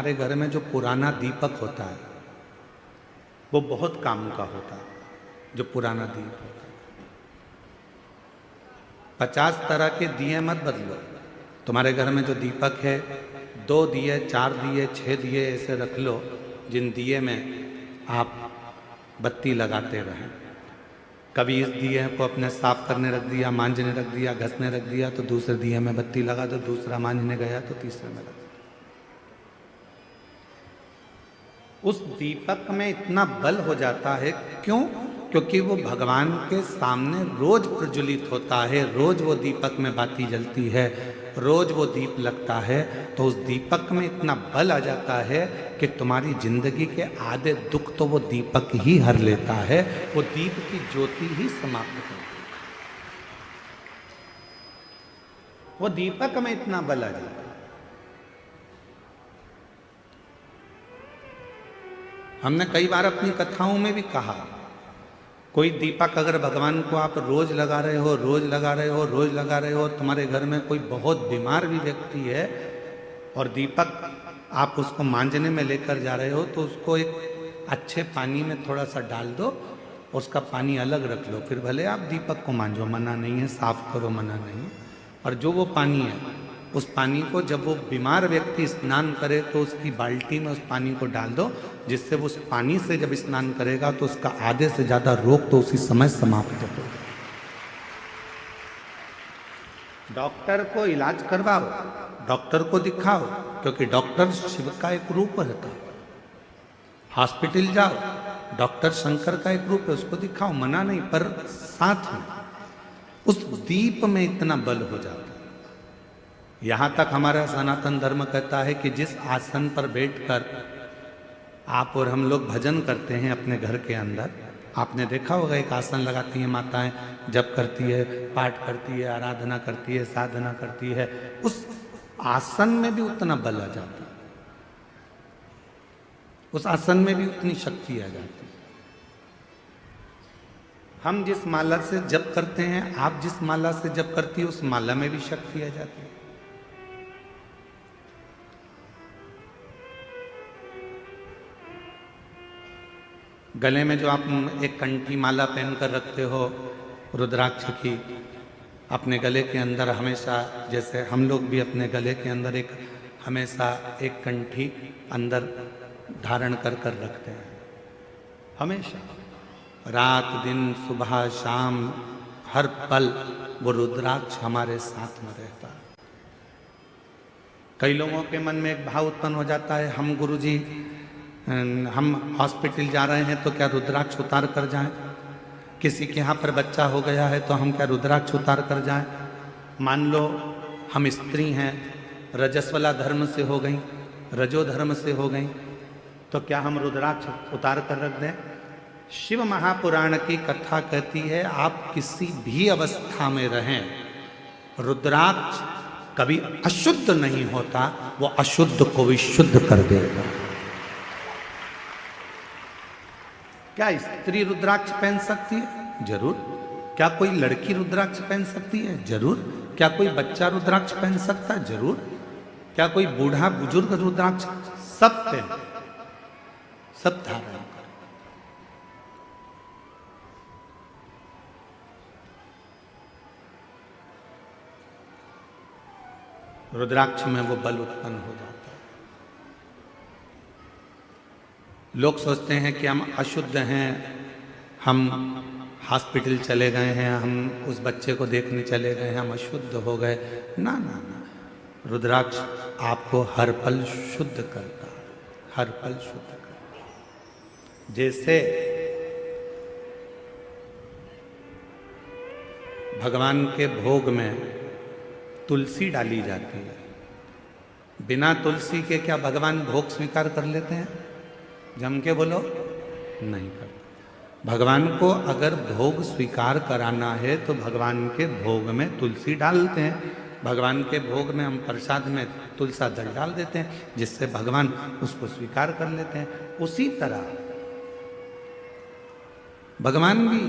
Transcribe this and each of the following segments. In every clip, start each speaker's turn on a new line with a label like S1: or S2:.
S1: हमारे घर में जो पुराना दीपक होता है वो बहुत काम का होता है। जो पुराना दीप होता है, 50 तरह के दिए मत बदलो। तुम्हारे घर में जो दीपक है, 2 दिए, 4 दिए, 6 दिए ऐसे रख लो जिन दिए में आप बत्ती लगाते रहें। कभी इस दिए को अपने साफ करने रख दिया, मांजने रख दिया, घसने रख दिया, तो दूसरे दिए में बत्ती लगा दो, दूसरा मांजने गया तो तीसरे में लगा। उस दीपक में इतना बल हो जाता है, क्यों? क्योंकि वो भगवान के सामने रोज प्रज्वलित होता है, रोज वो दीपक में बाती जलती है, रोज वो दीप लगता है। तो उस दीपक में इतना बल आ जाता है कि तुम्हारी जिंदगी के आधे दुख तो वो दीपक ही हर लेता है, वो दीप की ज्योति ही समाप्त कर देता है। वो दीपक में इतना बल आ जाता है। हमने कई बार अपनी कथाओं में भी कहा, कोई दीपक अगर भगवान को आप रोज लगा रहे हो, रोज लगा रहे हो, रोज लगा रहे हो, तुम्हारे घर में कोई बहुत बीमार भी व्यक्ति है और दीपक आप उसको मांजने में लेकर जा रहे हो, तो उसको एक अच्छे पानी में थोड़ा सा डाल दो, उसका पानी अलग रख लो, फिर भले आप दीपक को मांजो, मना नहीं है, साफ करो, मना नहीं है। और जो वो पानी है, उस पानी को जब वो बीमार व्यक्ति स्नान करे तो उसकी बाल्टी में उस पानी को डाल दो, जिससे वो उस पानी से जब स्नान करेगा तो उसका आधे से ज्यादा रोग तो उसी समय समाप्त हो। डॉक्टर को इलाज करवाओ, डॉक्टर को दिखाओ, क्योंकि डॉक्टर शिव का एक रूप रहता है। हॉस्पिटल जाओ, डॉक्टर शंकर का एक रूप है, उसको दिखाओ, मना नहीं, पर साथ में उस दीप में इतना बल हो जाता है। यहां तक हमारा सनातन धर्म कहता है कि जिस आसन पर बैठकर आप और हम लोग भजन करते हैं अपने घर के अंदर, आपने देखा होगा एक आसन लगाती हैं माताएं, जप करती है, पाठ करती है, आराधना करती है, साधना करती है, उस आसन में भी उतना बल आ जाता है, उस आसन में भी उतनी शक्ति आ जाती है। हम जिस माला से जप करते हैं, आप जिस माला से जप करती है, उस माला में भी शक्ति आ जाती है। गले में जो आप एक कंठी माला पहनकर रखते हो रुद्राक्ष की, अपने गले के अंदर हमेशा, जैसे हम लोग भी अपने गले के अंदर एक हमेशा एक कंठी अंदर धारण कर कर रखते हैं, हमेशा, रात दिन सुबह शाम हर पल वो रुद्राक्ष हमारे साथ में रहता है। कई लोगों के मन में एक भाव उत्पन्न हो जाता है, हम गुरुजी हम हॉस्पिटल जा रहे हैं तो क्या रुद्राक्ष उतार कर जाएं? किसी के यहाँ पर बच्चा हो गया है तो हम क्या रुद्राक्ष उतार कर जाएं? मान लो हम स्त्री हैं, रजस्वला धर्म से हो गई, रजो धर्म से हो गई, तो क्या हम रुद्राक्ष उतार कर रख दें? शिव महापुराण की कथा कहती है, आप किसी भी अवस्था में रहें, रुद्राक्ष कभी अशुद्ध नहीं होता, वो अशुद्ध को भी शुद्ध कर देगा। क्या स्त्री रुद्राक्ष पहन सकती है? जरूर। क्या कोई लड़की रुद्राक्ष पहन सकती है? जरूर। क्या कोई बच्चा रुद्राक्ष पहन सकता है? जरूर। क्या कोई बूढ़ा बुजुर्ग रुद्राक्ष? सब पहन, सब धारण कर। रुद्राक्ष में वो बल उत्पन्न हो जाता है। लोग सोचते हैं कि हम अशुद्ध हैं, हम हॉस्पिटल चले गए हैं, हम उस बच्चे को देखने चले गए हैं, हम अशुद्ध हो गए। ना ना ना, रुद्राक्ष आपको हर पल शुद्ध करता है, हर पल शुद्ध करता है। जैसे भगवान के भोग में तुलसी डाली जाती है, बिना तुलसी के क्या भगवान भोग स्वीकार कर लेते हैं? जम के बोलो, नहीं करते। भगवान को अगर भोग स्वीकार कराना है तो भगवान के भोग में तुलसी डालते हैं, भगवान के भोग में हम प्रसाद में तुलसा दल डाल देते हैं, जिससे भगवान उसको स्वीकार कर लेते हैं। उसी तरह भगवान भी,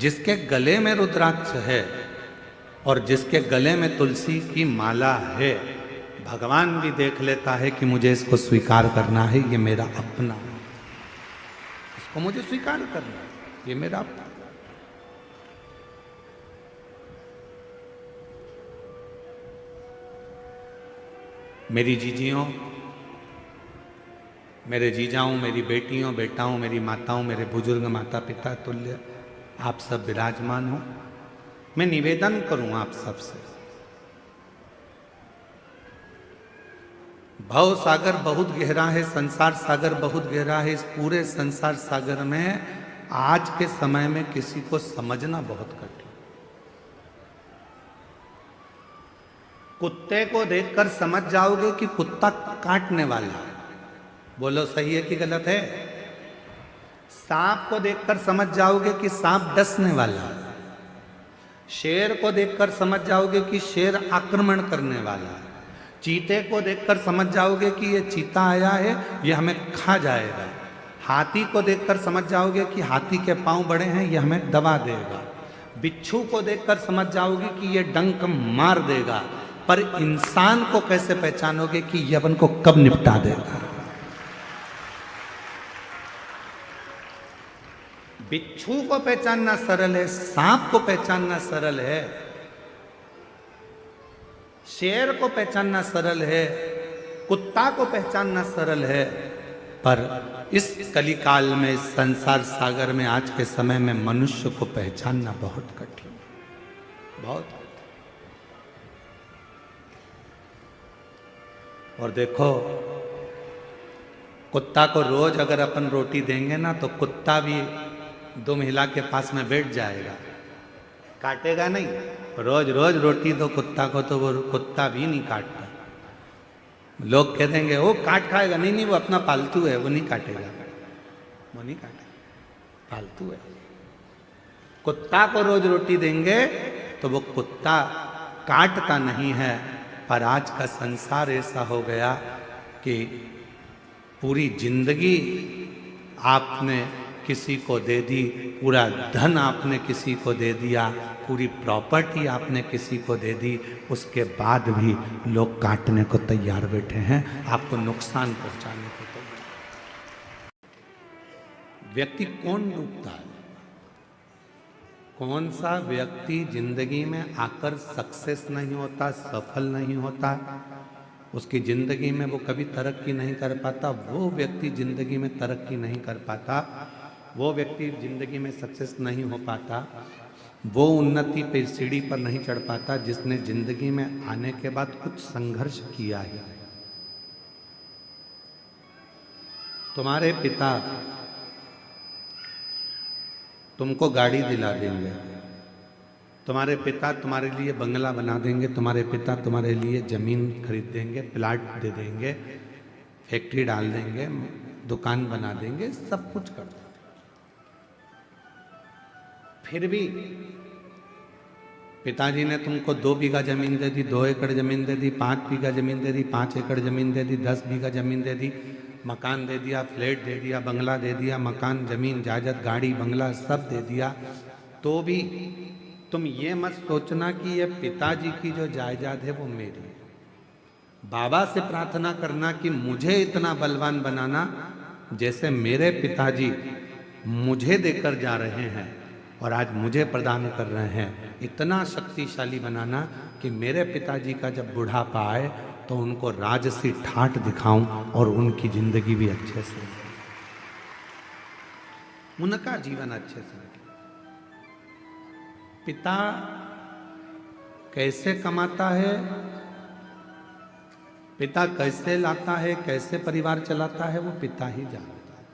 S1: जिसके गले में रुद्राक्ष है और जिसके गले में तुलसी की माला है, भगवान भी देख लेता है कि मुझे इसको स्वीकार करना है, ये मेरा अपना है, इसको मुझे स्वीकार करना है, ये मेरा अपना। मेरी जीजियों, मेरे जीजाओं, मेरी बेटियों, बेटाओं, मेरी माताओं, मेरे बुजुर्ग माता पिता तुल्य आप सब विराजमान हो। मैं निवेदन करूं आप सबसे, भव सागर बहुत गहरा है, संसार सागर बहुत गहरा है। इस पूरे संसार सागर में आज के समय में किसी को समझना बहुत कठिन। कुत्ते को देखकर समझ जाओगे कि कुत्ता काटने वाला है, बोलो सही है कि गलत है। सांप को देखकर समझ जाओगे कि सांप डसने वाला है। शेर को देखकर समझ जाओगे कि शेर आक्रमण करने वाला है। चीते को देखकर समझ जाओगे कि ये चीता आया है, ये हमें खा जाएगा। हाथी को देखकर समझ जाओगे कि हाथी के पांव बड़े हैं, ये हमें दबा देगा। बिच्छू को देखकर समझ जाओगे कि ये डंक मार देगा। पर इंसान को कैसे पहचानोगे कि ये अपन को कब निपटा देगा? बिच्छू को पहचानना सरल है, सांप को पहचानना सरल है, शेर को पहचानना सरल है, कुत्ता को पहचानना सरल है। पर इस कलिकाल में, इस संसार सागर में, आज के समय में मनुष्य को पहचानना बहुत कठिन, बहुत कठिन। और देखो, कुत्ता को रोज अगर अपन रोटी देंगे ना, तो कुत्ता भी दो महिला के पास में बैठ जाएगा, काटेगा नहीं। रोज रोज रोटी दो कुत्ता को तो वो कुत्ता भी नहीं काटता। लोग कह देंगे वो काट खाएगा, नहीं नहीं वो अपना पालतू है, वो नहीं काटेगा, वो नहीं काटेगा, पालतू है। कुत्ता को रोज रोटी देंगे तो वो कुत्ता काटता नहीं है। पर आज का संसार ऐसा हो गया कि पूरी जिंदगी आपने किसी को दे दी, पूरा धन आपने किसी को दे दिया, पूरी प्रॉपर्टी आपने किसी को दे दी, उसके बाद भी लोग काटने को तैयार बैठे हैं, आपको नुकसान पहुंचाने को तैयार। व्यक्ति कौन डूबता है? कौन सा व्यक्ति जिंदगी में आकर सक्सेस नहीं होता, सफल नहीं होता, उसकी जिंदगी में वो कभी तरक्की नहीं कर पाता, वो व्यक्ति जिंदगी में तरक्की नहीं कर पाता, वो व्यक्ति जिंदगी में सक्सेस नहीं हो पाता, वो उन्नति पे सीढ़ी पर नहीं चढ़ पाता जिसने जिंदगी में आने के बाद कुछ संघर्ष किया है। तुम्हारे पिता तुमको गाड़ी दिला देंगे, तुम्हारे पिता तुम्हारे लिए बंगला बना देंगे, तुम्हारे पिता तुम्हारे लिए जमीन खरीद देंगे, प्लाट दे देंगे, फैक्ट्री डाल देंगे, दुकान बना देंगे, सब कुछ कर देंगे। फिर भी पिताजी ने तुमको 2 बीघा जमीन दे दी, 2 एकड़ जमीन दे दी, 5 बीघा जमीन दे दी, 5 एकड़ जमीन दे दी, 10 बीघा जमीन दे दी, मकान दे दिया, फ्लैट दे दिया, बंगला दे दिया, मकान, जमीन, जायदाद, गाड़ी, बंगला सब दे दिया। तो भी तुम ये मत सोचना कि ये पिताजी की जो जायदाद है वो मेरी है। बाबा से प्रार्थना करना कि मुझे इतना बलवान बनाना जैसे मेरे पिताजी मुझे देकर जा रहे हैं और आज मुझे प्रदान कर रहे हैं, इतना शक्तिशाली बनाना कि मेरे पिताजी का जब बुढ़ापा आए तो उनको राजसी ठाठ दिखाऊं और उनकी जिंदगी भी अच्छे से, उनका जीवन अच्छे से। पिता कैसे कमाता है, पिता कैसे लाता है, कैसे परिवार चलाता है, वो पिता ही जानता है।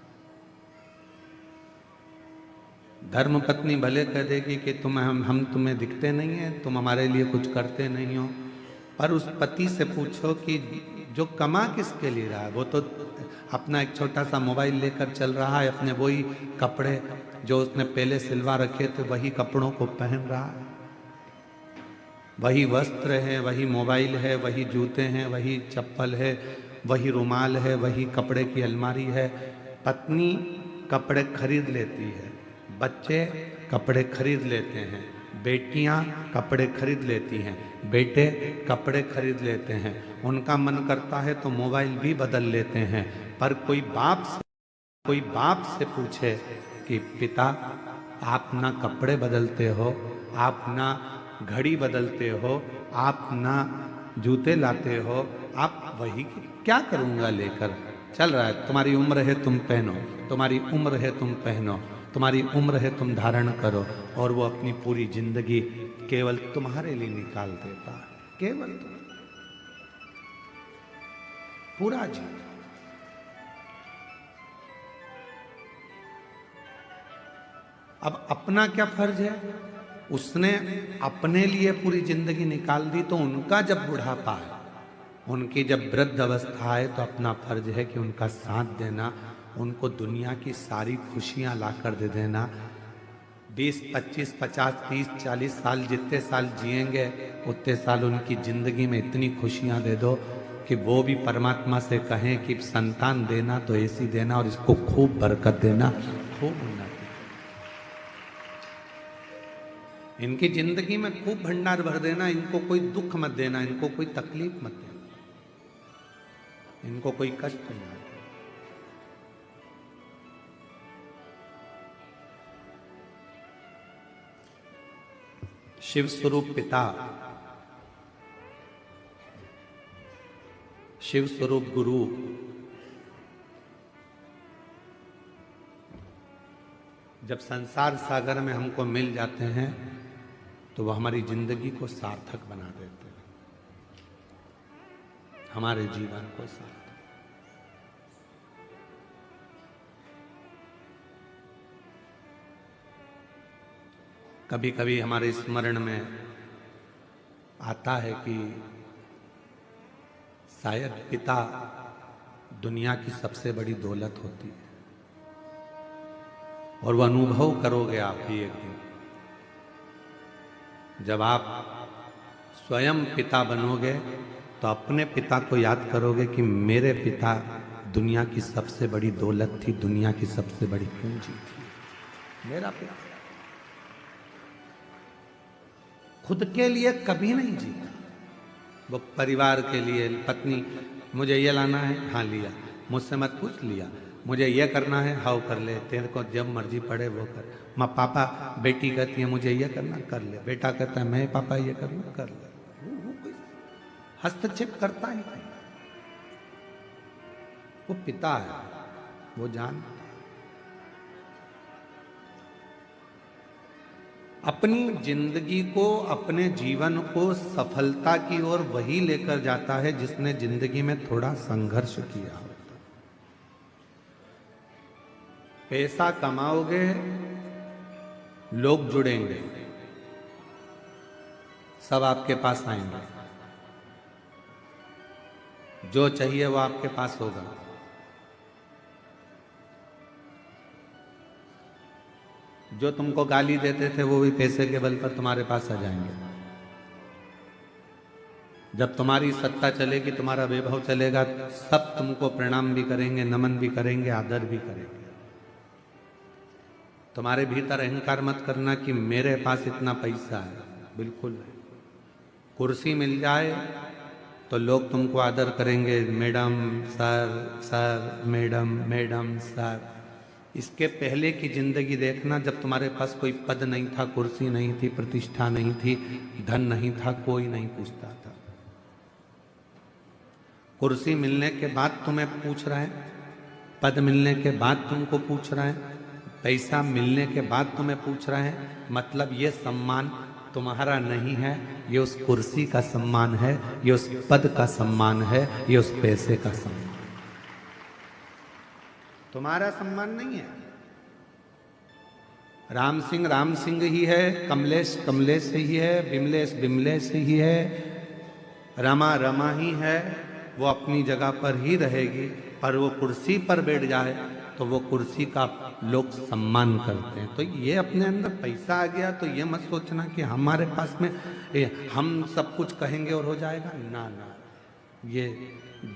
S1: धर्म पत्नी भले कह देगी कि हम तुम्हें दिखते नहीं हैं, तुम हमारे लिए कुछ करते नहीं हो, पर उस पति से पूछो कि जो कमा किसके लिए रहा है, वो तो अपना एक छोटा सा मोबाइल लेकर चल रहा है, अपने वही कपड़े जो उसने पहले सिलवा रखे थे वही कपड़ों को पहन रहा है, वही वस्त्र है, वही मोबाइल है, वही जूते हैं, वही चप्पल है, वही रुमाल है, वही कपड़े की अलमारी है। पत्नी कपड़े खरीद लेती है, बच्चे कपड़े खरीद लेते हैं, बेटियां कपड़े खरीद लेती हैं, बेटे कपड़े खरीद लेते हैं, उनका मन करता है तो मोबाइल भी बदल लेते हैं। पर कोई बाप से पूछे कि पिता आप ना कपड़े बदलते हो, आप ना घड़ी बदलते हो, आप ना जूते लाते हो, आप वही क्या करूंगा लेकर? चल रहा है, तुम्हारी उम्र है तुम पहनो, तुम्हारी उम्र है तुम पहनो, तुम्हारी उम्र है तुम धारण करो। और वो अपनी पूरी जिंदगी केवल तुम्हारे लिए निकाल देता है, केवल तुम पूरा जीवन। अब अपना क्या फर्ज है? उसने अपने लिए पूरी जिंदगी निकाल दी, तो उनका जब बुढ़ापा है, उनकी जब वृद्ध अवस्था है, तो अपना फर्ज है कि उनका साथ देना, उनको दुनिया की सारी खुशियां लाकर दे देना। 20, 25, 50, 30, 40 साल जितने साल जिएंगे उतने साल उनकी जिंदगी में इतनी खुशियां दे दो कि वो भी परमात्मा से कहें कि संतान देना तो ऐसी देना और इसको खूब बरकत देना, खूब उन्नति। इनकी जिंदगी में खूब भंडार भर देना, इनको कोई दुख मत देना, इनको कोई तकलीफ मत देना, इनको कोई कष्ट नहीं आए। शिव स्वरूप पिता, शिव स्वरूप गुरु, जब संसार सागर में हमको मिल जाते हैं तो वह हमारी जिंदगी को सार्थक बना देते हैं, हमारे जीवन को सार्थक। कभी कभी हमारे स्मरण में आता है कि शायद पिता दुनिया की सबसे बड़ी दौलत होती है, और वह अनुभव करोगे आप भी एक दिन, जब आप स्वयं पिता बनोगे तो अपने पिता को याद करोगे कि मेरे पिता दुनिया की सबसे बड़ी दौलत थी, दुनिया की सबसे बड़ी पूंजी थी, मेरा पिता। खुद के लिए कभी नहीं जीता, वो परिवार के लिए, पत्नी मुझे ये लाना है, हाँ लिया, मुझसे मत पूछ, लिया, मुझे ये करना है, हाँ कर ले, तेरे को जब मर्जी पड़े वो कर। माँ पापा, बेटी कहती है मुझे ये करना, कर ले, बेटा कहता है मैं पापा ये करना, कर ले। वो कोई हस्तक्षेप करता ही नहीं, वो पिता है, वो जानता। अपनी जिंदगी को, अपने जीवन को सफलता की ओर वही लेकर जाता है जिसने जिंदगी में थोड़ा संघर्ष किया होता। पैसा कमाओगे, लोग जुड़ेंगे, सब आपके पास आएंगे, जो चाहिए वो आपके पास होगा। जो तुमको गाली देते थे वो भी पैसे के बल पर तुम्हारे पास आ जाएंगे। जब तुम्हारी सत्ता चलेगी, तुम्हारा वैभव चलेगा, सब तुमको प्रणाम भी करेंगे, नमन भी करेंगे, आदर भी करेंगे। तुम्हारे भीतर अहंकार मत करना कि मेरे पास इतना पैसा है, बिल्कुल। कुर्सी मिल जाए तो लोग तुमको आदर करेंगे, madam sir, sir madam, madam sir. इसके पहले की जिंदगी देखना, जब तुम्हारे पास कोई पद नहीं था, कुर्सी नहीं थी, प्रतिष्ठा नहीं थी, धन नहीं था, कोई नहीं पूछता था। कुर्सी मिलने के बाद तुम्हें पूछ रहा है, पद मिलने के बाद तुमको पूछ रहा है, पैसा मिलने के बाद तुम्हें पूछ रहा है। मतलब ये सम्मान तुम्हारा नहीं है, ये उस कुर्सी का सम्मान है, ये उस पद का सम्मान है, ये उस पैसे का सम्मान, तुम्हारा सम्मान नहीं है। राम सिंह ही है, कमलेश कमलेश ही है, बिमलेश बिमलेश ही है, रमा रमा ही है, वो अपनी जगह पर ही रहेगी। पर वो कुर्सी पर बैठ जाए तो वो कुर्सी का लोग सम्मान करते हैं। तो ये अपने अंदर पैसा आ गया तो ये मत सोचना कि हमारे पास में हम सब कुछ कहेंगे और हो जाएगा, ना ना। ये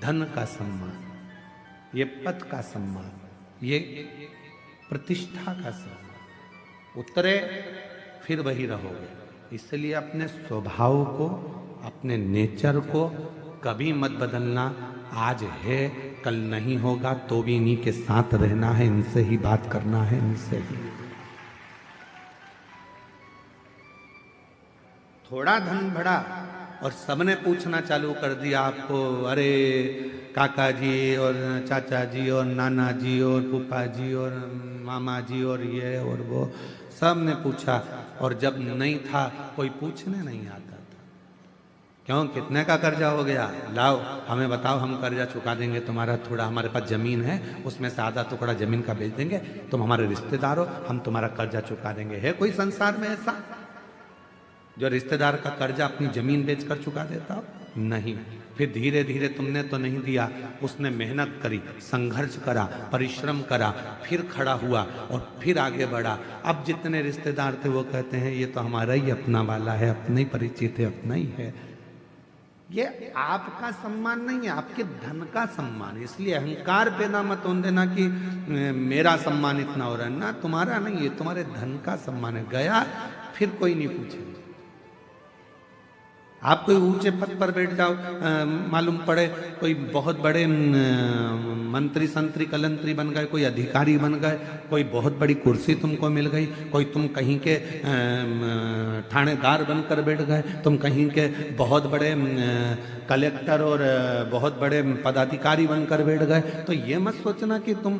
S1: धन का सम्मान, ये पद का सम्मान, ये प्रतिष्ठा का सम्मान, उतरे फिर वही रहोगे, इसलिए अपने स्वभाव को, अपने नेचर को कभी मत बदलना। आज है, कल नहीं होगा, तो भी इन्हीं के साथ रहना है, इनसे ही बात करना है, इनसे ही। थोड़ा धन बढ़ा और सबने पूछना चालू कर दिया आपको, अरे काका जी और चाचा जी और नाना जी और फूफा जी और मामा जी और ये और वो, सब ने पूछा। और जब नहीं था कोई पूछने नहीं आता था। क्यों, कितने का कर्जा हो गया, लाओ हमें बताओ, हम कर्जा चुका देंगे तुम्हारा। थोड़ा हमारे पास जमीन है, उसमें से आधा टुकड़ा जमीन का बेच देंगे, तुम हमारे रिश्तेदार हो, हम तुम्हारा कर्जा चुका देंगे। है कोई संसार में ऐसा जो रिश्तेदार का कर्जा अपनी जमीन बेचकर चुका देता हो? नहीं। फिर धीरे धीरे तुमने तो नहीं दिया, उसने मेहनत करी, संघर्ष करा, परिश्रम करा, फिर खड़ा हुआ और फिर आगे बढ़ा। अब जितने रिश्तेदार थे वो कहते हैं ये तो हमारा ही अपना वाला है, अपने ही परिचित है, अपना ही है। ये आपका सम्मान नहीं है, आपके धन का सम्मान है। इसलिए अहंकार पैदा मत होने देना कि मेरा सम्मान इतना हो रहा है ना, तुम्हारा नहीं है, तुम्हारे धन का सम्मान है। गया फिर कोई नहीं पूछेगा। आप कोई ऊंचे पद पर बैठ जाओ, मालूम पड़े कोई बहुत बड़े मंत्री संतरी कलंतरी बन गए, कोई अधिकारी बन गए, कोई बहुत बड़ी कुर्सी तुमको मिल गई, कोई तुम कहीं के थानेदार बनकर बैठ गए, तुम कहीं के बहुत बड़े कलेक्टर और बहुत बड़े पदाधिकारी बनकर बैठ गए, तो ये मत सोचना कि तुम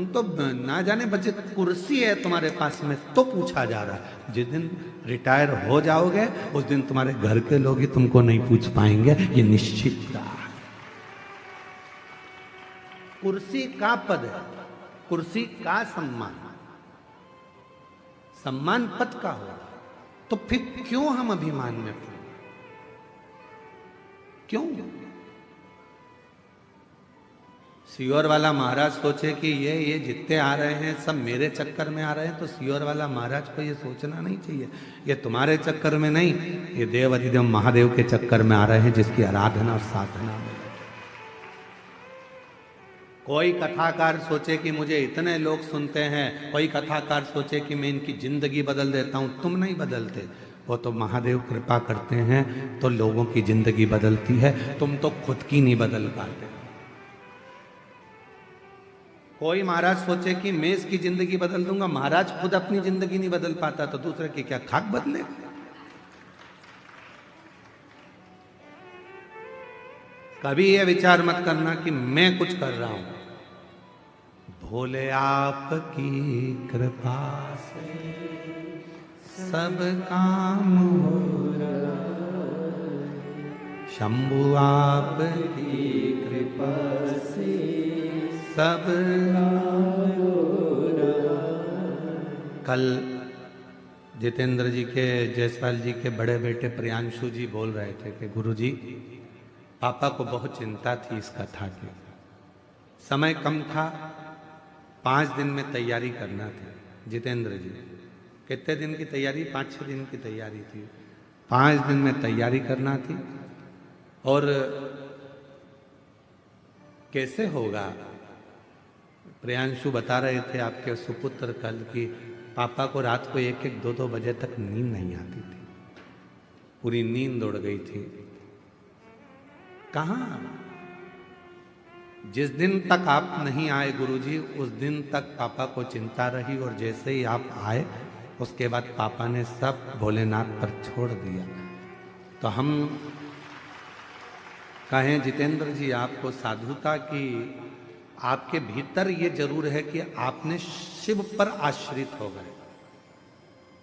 S1: तो ना जाने बचे कुर्सी है तुम्हारे पास में तो पूछा जा रहा है। जिस दिन रिटायर हो जाओगे उस दिन तुम्हारे घर के लोग ही तुमको नहीं पूछ पाएंगे, ये निश्चित है। कुर्सी का पद है, कुर्सी का सम्मान, सम्मान पद का हो, तो फिर क्यों हम अभिमान में पड़े? क्यों? सियोर वाला महाराज सोचे कि ये जितने आ रहे हैं सब मेरे चक्कर में आ रहे हैं, तो सियोर वाला महाराज को ये सोचना नहीं चाहिए ये तुम्हारे चक्कर में नहीं, ये देव अधिदेव महादेव के चक्कर में आ रहे हैं, जिसकी आराधना और साधना में। कोई कथाकार सोचे कि मुझे इतने लोग सुनते हैं, कोई कथाकार सोचे कि मैं इनकी जिंदगी बदल देता हूं, तुम नहीं बदलते, वो तो महादेव कृपा करते हैं तो लोगों की जिंदगी बदलती है, तुम तो खुद की नहीं बदल पाते। कोई महाराज सोचे कि मैं इसकी जिंदगी बदल दूंगा, महाराज खुद अपनी जिंदगी नहीं बदल पाता तो दूसरे की क्या खाक बदले? कभी ये विचार मत करना कि मैं कुछ कर रहा हूं, भोले आपकी कृपा से सब काम हो रहा, शंभु आपकी कृपा से सब हो रहा। कल जितेंद्र जी के, जयसवाल जी के बड़े बेटे प्रियांशु जी बोल रहे थे कि गुरुजी पापा को बहुत चिंता थी इस कथा की, समय कम था, 5 दिन में तैयारी करना थी। जितेंद्र जी कितने दिन की तैयारी? 5-6 दिन की तैयारी थी, 5 दिन में तैयारी करना थी। और कैसे होगा? प्रियांशु बता रहे थे आपके सुपुत्र कल की पापा को रात को 1-1, 2-2 बजे तक नींद नहीं आती थी, पूरी नींद उड़ गई थी। कहाँ? जिस दिन तक आप नहीं आए गुरुजी, उस दिन तक पापा को चिंता रही, और जैसे ही आप आए उसके बाद पापा ने सब भोलेनाथ पर छोड़ दिया। तो हम कहें जितेंद्र जी आपको साधुता की, आपके भीतर ये जरूर है कि आपने शिव पर आश्रित हो गए,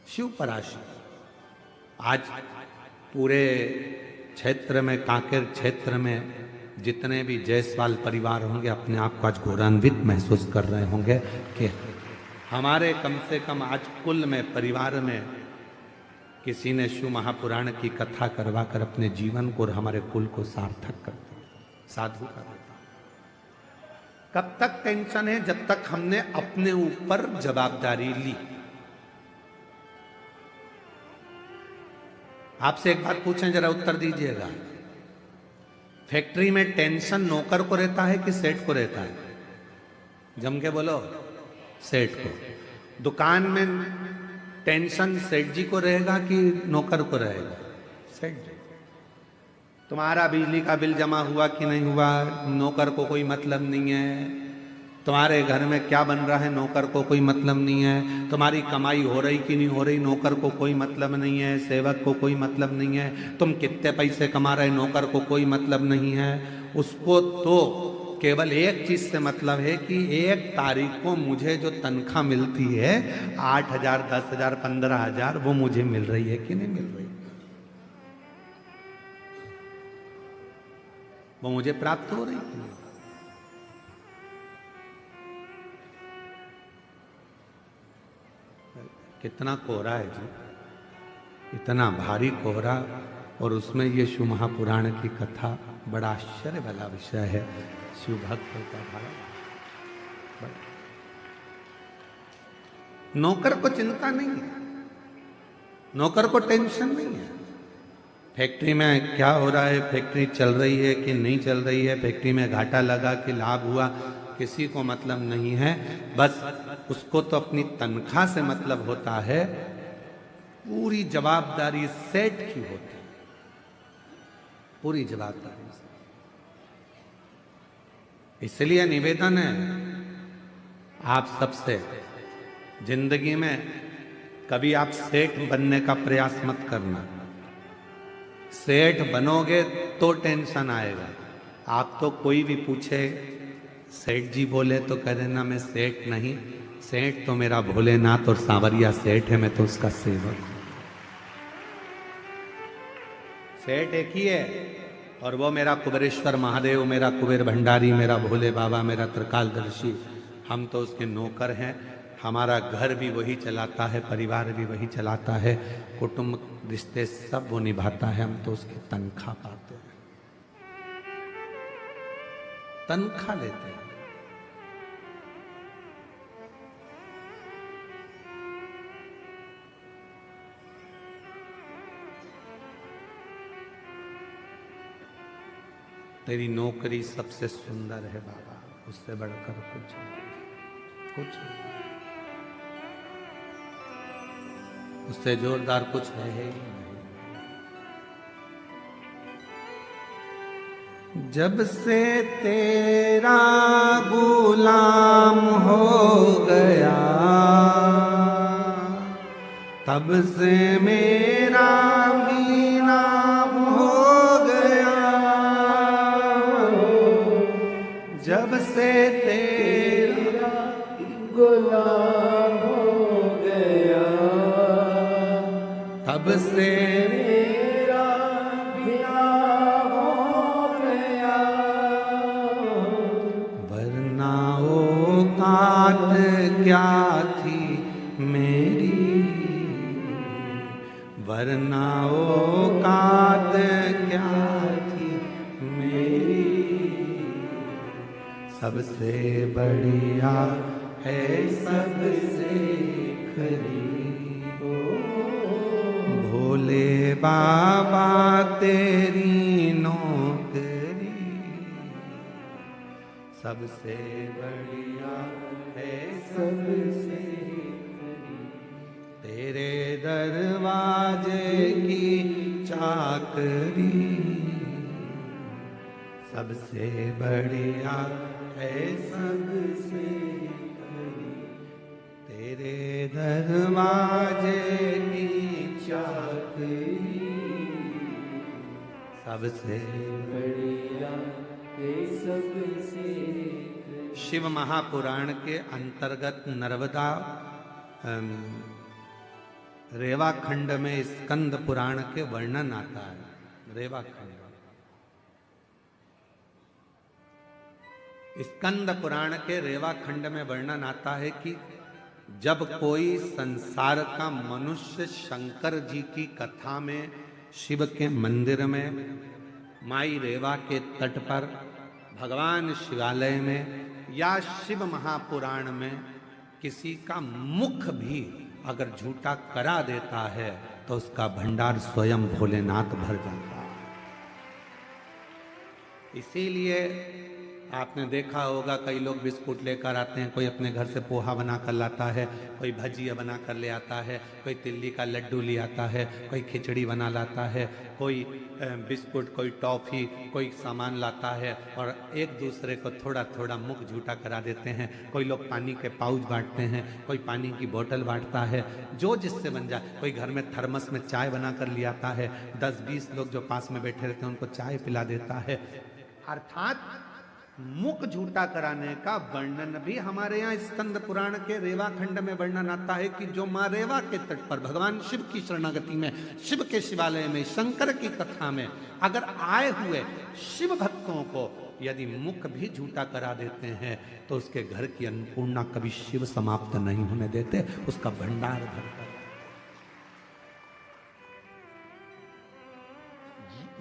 S1: शिव पर आश्रित। आज पूरे क्षेत्र में, कांकेर क्षेत्र में जितने भी जायसवाल परिवार होंगे अपने आप को आज गौरवान्वित महसूस कर रहे होंगे कि हमारे कम से कम आज कुल में, परिवार में किसी ने शिव महापुराण की कथा करवाकर अपने जीवन को और हमारे कुल को सार्थक कर दिया, साधु कर दिया। कब तक टेंशन है? जब तक हमने अपने ऊपर जवाबदारी ली। आपसे एक बात पूछें, जरा उत्तर दीजिएगा। फैक्ट्री में टेंशन नौकर को रहता है कि सेठ को रहता है? जम के बोलो, सेठ को। दुकान में टेंशन सेठ जी को रहेगा कि नौकर को रहेगा? सेठ जी। तुम्हारा बिजली का बिल जमा हुआ कि नहीं हुआ, नौकर को कोई मतलब नहीं है। तुम्हारे घर में क्या बन रहा है, नौकर को कोई मतलब नहीं है। तुम्हारी कमाई हो रही कि नहीं हो रही, नौकर को कोई मतलब नहीं है, सेवक को कोई मतलब नहीं है। तुम कितने पैसे कमा रहे, नौकर को कोई मतलब नहीं है। उसको तो केवल एक चीज से मतलब है कि 1 तारीख को मुझे जो तनख्वाह मिलती है 8,000, 10,000, 15,000, वो मुझे मिल रही है कि नहीं मिल रही, वो मुझे प्राप्त हो रही कि नहीं। कितना कोहरा है जी, इतना भारी कोहरा, और उसमें ये शिव महापुराण की कथा, बड़ा आश्चर्य वाला विषय है। शिव भक्तों का भाव, नौकर को चिंता नहीं है, नौकर को टेंशन नहीं है। फैक्ट्री में क्या हो रहा है, फैक्ट्री चल रही है कि नहीं चल रही है, फैक्ट्री में घाटा लगा कि लाभ हुआ, किसी को मतलब नहीं है। बस उसको तो अपनी तनख्वाह से मतलब होता है। पूरी जवाबदारी सेठ की होती है, पूरी जवाबदारी से। इसलिए निवेदन है आप सबसे, जिंदगी में कभी आप सेठ बनने का प्रयास मत करना। सेठ बनोगे तो टेंशन आएगा। आप तो कोई भी पूछे सेठ जी बोले तो कह देना मैं सेठ नहीं, सेठ तो मेरा भोलेनाथ और सांवरिया सेठ है, मैं तो उसका सेवक हूं। सेठ एक ही है, और वो मेरा कुबेरेश्वर महादेव, मेरा कुबेर भंडारी, मेरा भोले बाबा, मेरा त्रिकालदर्शी, हम तो उसके नौकर हैं। हमारा घर भी वही चलाता है, परिवार भी वही चलाता है, कुटुंब रिश्ते सब वो निभाता है, हम तो उसकी तनख्वाह पाते हैं, तनख्वाह लेते हैं। तेरी नौकरी सबसे सुंदर है बाबा, उससे बढ़कर कुछ नहीं, कुछ नहीं, उससे जोरदार कुछ है ही नहीं। जब से तेरा गुलाम हो गया, तब से मेरा भी नाम हो गया। जब से तेरा गुलाम हो गया, तब से मेरा भी नाम हो गया। वरना औकात क्या थी मेरी, वरना औकात क्या थी मेरी। सबसे बढ़िया है सबसे खरी, भोले बाबा तेरी नौकरी। सबसे बढ़िया है सबसे खरी, तेरे दरवाजे की चाकरी। सबसे बढ़िया है सबसे खरी, तेरे दरवाजे की चाकरी। सबसे बढ़िया है सबसे खरी। शिव महापुराण के अंतर्गत नर्मदा रेवा खंड में स्कंद पुराण के वर्णन आता है। रेवा खंड, स्कंद पुराण के रेवा खंड में वर्णन आता है कि जब कोई संसार का मनुष्य शंकर जी की कथा में, शिव के मंदिर में, माई रेवा के तट पर, भगवान शिवालय में या शिव महापुराण में किसी का मुख भी अगर झूठा करा देता है तो उसका भंडार स्वयं भोलेनाथ भर जाता है। इसीलिए आपने देखा होगा कई लोग बिस्कुट लेकर आते हैं, कोई अपने घर से पोहा बना कर लाता है, कोई भजिया बना कर ले आता है, कोई तिल्ली का लड्डू ले आता है, कोई खिचड़ी बना लाता है, कोई बिस्कुट, कोई टॉफ़ी, कोई सामान लाता है और एक दूसरे को थोड़ा थोड़ा मुख झूठा करा देते हैं। कोई लोग पानी के पाउच बांटते हैं, कोई पानी की बोतल बांटता है, जो जिससे बन जाए। कोई घर में थर्मस में चाय बना कर ले आता है, 10-20 लोग जो पास में बैठे रहते हैं उनको चाय पिला देता है। अर्थात मुख झूठा कराने का वर्णन भी हमारे यहाँ स्कंद पुराण के रेवा खंड में वर्णन आता है कि जो माँ रेवा के तट पर भगवान शिव की शरणागति में, शिव के शिवालय में, शंकर की कथा में अगर आए हुए शिव भक्तों को यदि मुख भी झूठा करा देते हैं तो उसके घर की अन्नपूर्णा कभी शिव समाप्त नहीं होने देते, उसका भंडार भरता।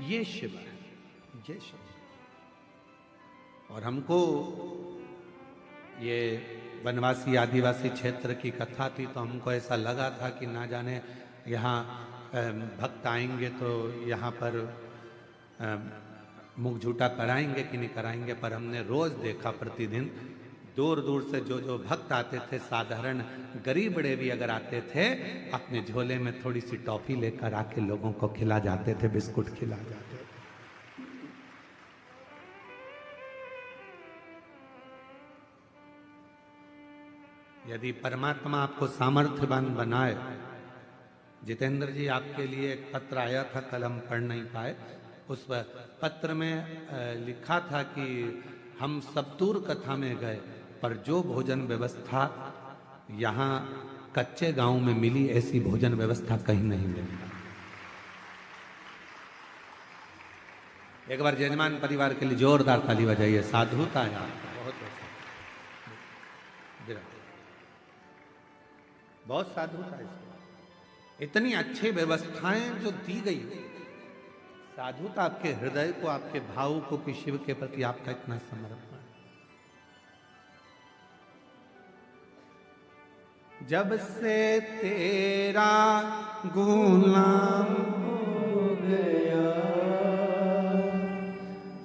S1: ये शिव है, ये शिव। और हमको ये वनवासी आदिवासी क्षेत्र की कथा थी तो हमको ऐसा लगा था कि ना जाने यहाँ भक्त आएंगे तो यहाँ पर मुख झूठा कराएंगे कि नहीं कराएंगे, पर हमने रोज देखा प्रतिदिन दूर दूर से जो जो भक्त आते थे, साधारण गरीब बड़े भी अगर आते थे, अपने झोले में थोड़ी सी टॉफी लेकर आके लोगों को खिला जाते थे, बिस्कुट खिला जाते थे। यदि परमात्मा आपको सामर्थ्यवान बनाए, जितेंद्र जी आपके लिए एक पत्र आया था, कल हम पढ़ नहीं पाए। उस पत्र में लिखा था कि हम सप्तूर कथा में गए पर जो भोजन व्यवस्था यहाँ कच्चे गांव में मिली, ऐसी भोजन व्यवस्था कहीं नहीं मिली। एक बार जजमान परिवार के लिए जोरदार ताली बजाइए। साधुता है आपका, बहुत साधुता है। इतनी अच्छी व्यवस्थाएं जो दी गई, साधुता आपके हृदय को, आपके भाव को कि शिव के प्रति आपका इतना समर्पण। जब से तेरा गुलाम हो गया,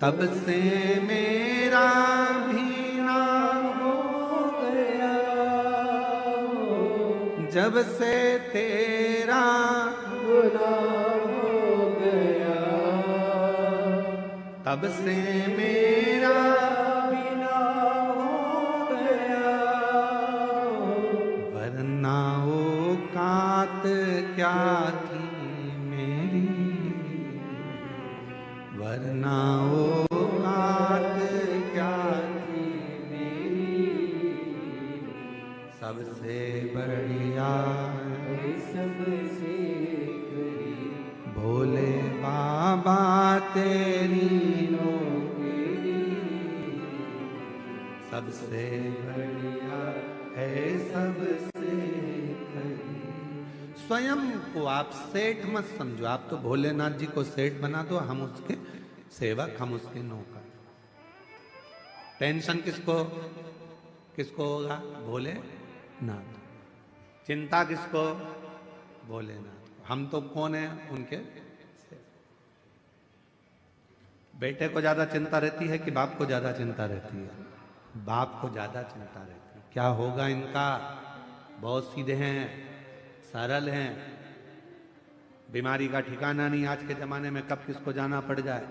S1: तब से मेरा भी नाम हो गया। जब से तेरा गुलाम हो गया, तब से मेरा भी नाम हो गया। वरना औकात क्या थी मेरी, वरना औकात क्या थी मेरी। सबसे बढ़िया सबसे भोले बाबा तेरी नौकरी, सबसे बढ़िया है सबसे खरी। स्वयं को आप सेठ मत समझो, आप तो भोलेनाथ जी को सेठ बना दो, हम उसके सेवक, हम उसके नौकर। टेंशन किसको किसको होगा? भोलेनाथ। चिंता किसको? भोलेनाथ। हम तो कौन है? उनके। बेटे को ज्यादा चिंता रहती है कि बाप को ज्यादा चिंता रहती है? बाप को ज्यादा चिंता रहती है। क्या होगा इनका? बहुत सीधे हैं, सरल हैं, बीमारी का ठिकाना नहीं आज के जमाने में, कब किसको जाना पड़ जाए।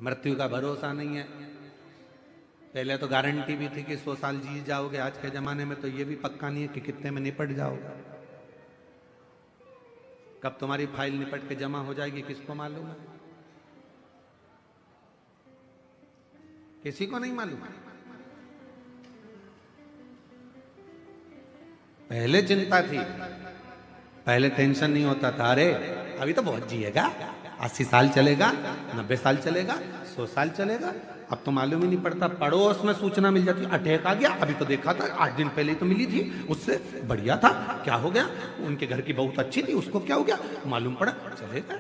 S1: मृत्यु का भरोसा नहीं है। पहले तो गारंटी भी थी कि 100 साल जी जाओगे, आज के जमाने में तो ये भी पक्का नहीं है कि कितने में निपट जाओगे। कब तुम्हारी फाइल निपट के जमा हो जाएगी किसको मालूम है? किसी को नहीं मालूम। पहले चिंता थी, पहले टेंशन नहीं होता था, अरे अभी तो बहुत जिएगा, 80 साल चलेगा, 90 साल चलेगा, 100 साल चलेगा। अब तो मालूम ही नहीं पड़ता, पड़ोस में सूचना मिल जाती, अटैक आ गया, अभी तो देखा था, 8 दिन पहले ही तो मिली थी, उससे बढ़िया था, क्या हो गया? उनके घर की बहुत अच्छी थी, उसको क्या हो गया? मालूम पड़ा, चलेगा।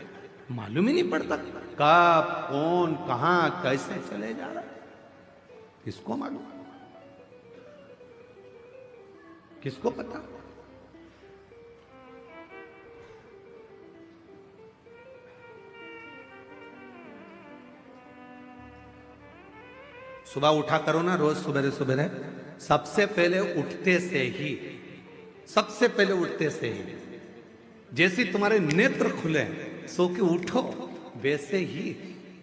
S1: मालूम ही नहीं पड़ता कब, कौन, कहां, कैसे चले जा रहा है, किसको मालूम, किसको पता? सुबह उठा करो ना रोज सुबह सुबह, सबसे पहले उठते से ही, सबसे पहले उठते से ही जैसे तुम्हारे नेत्र खुले सो के उठो, वैसे ही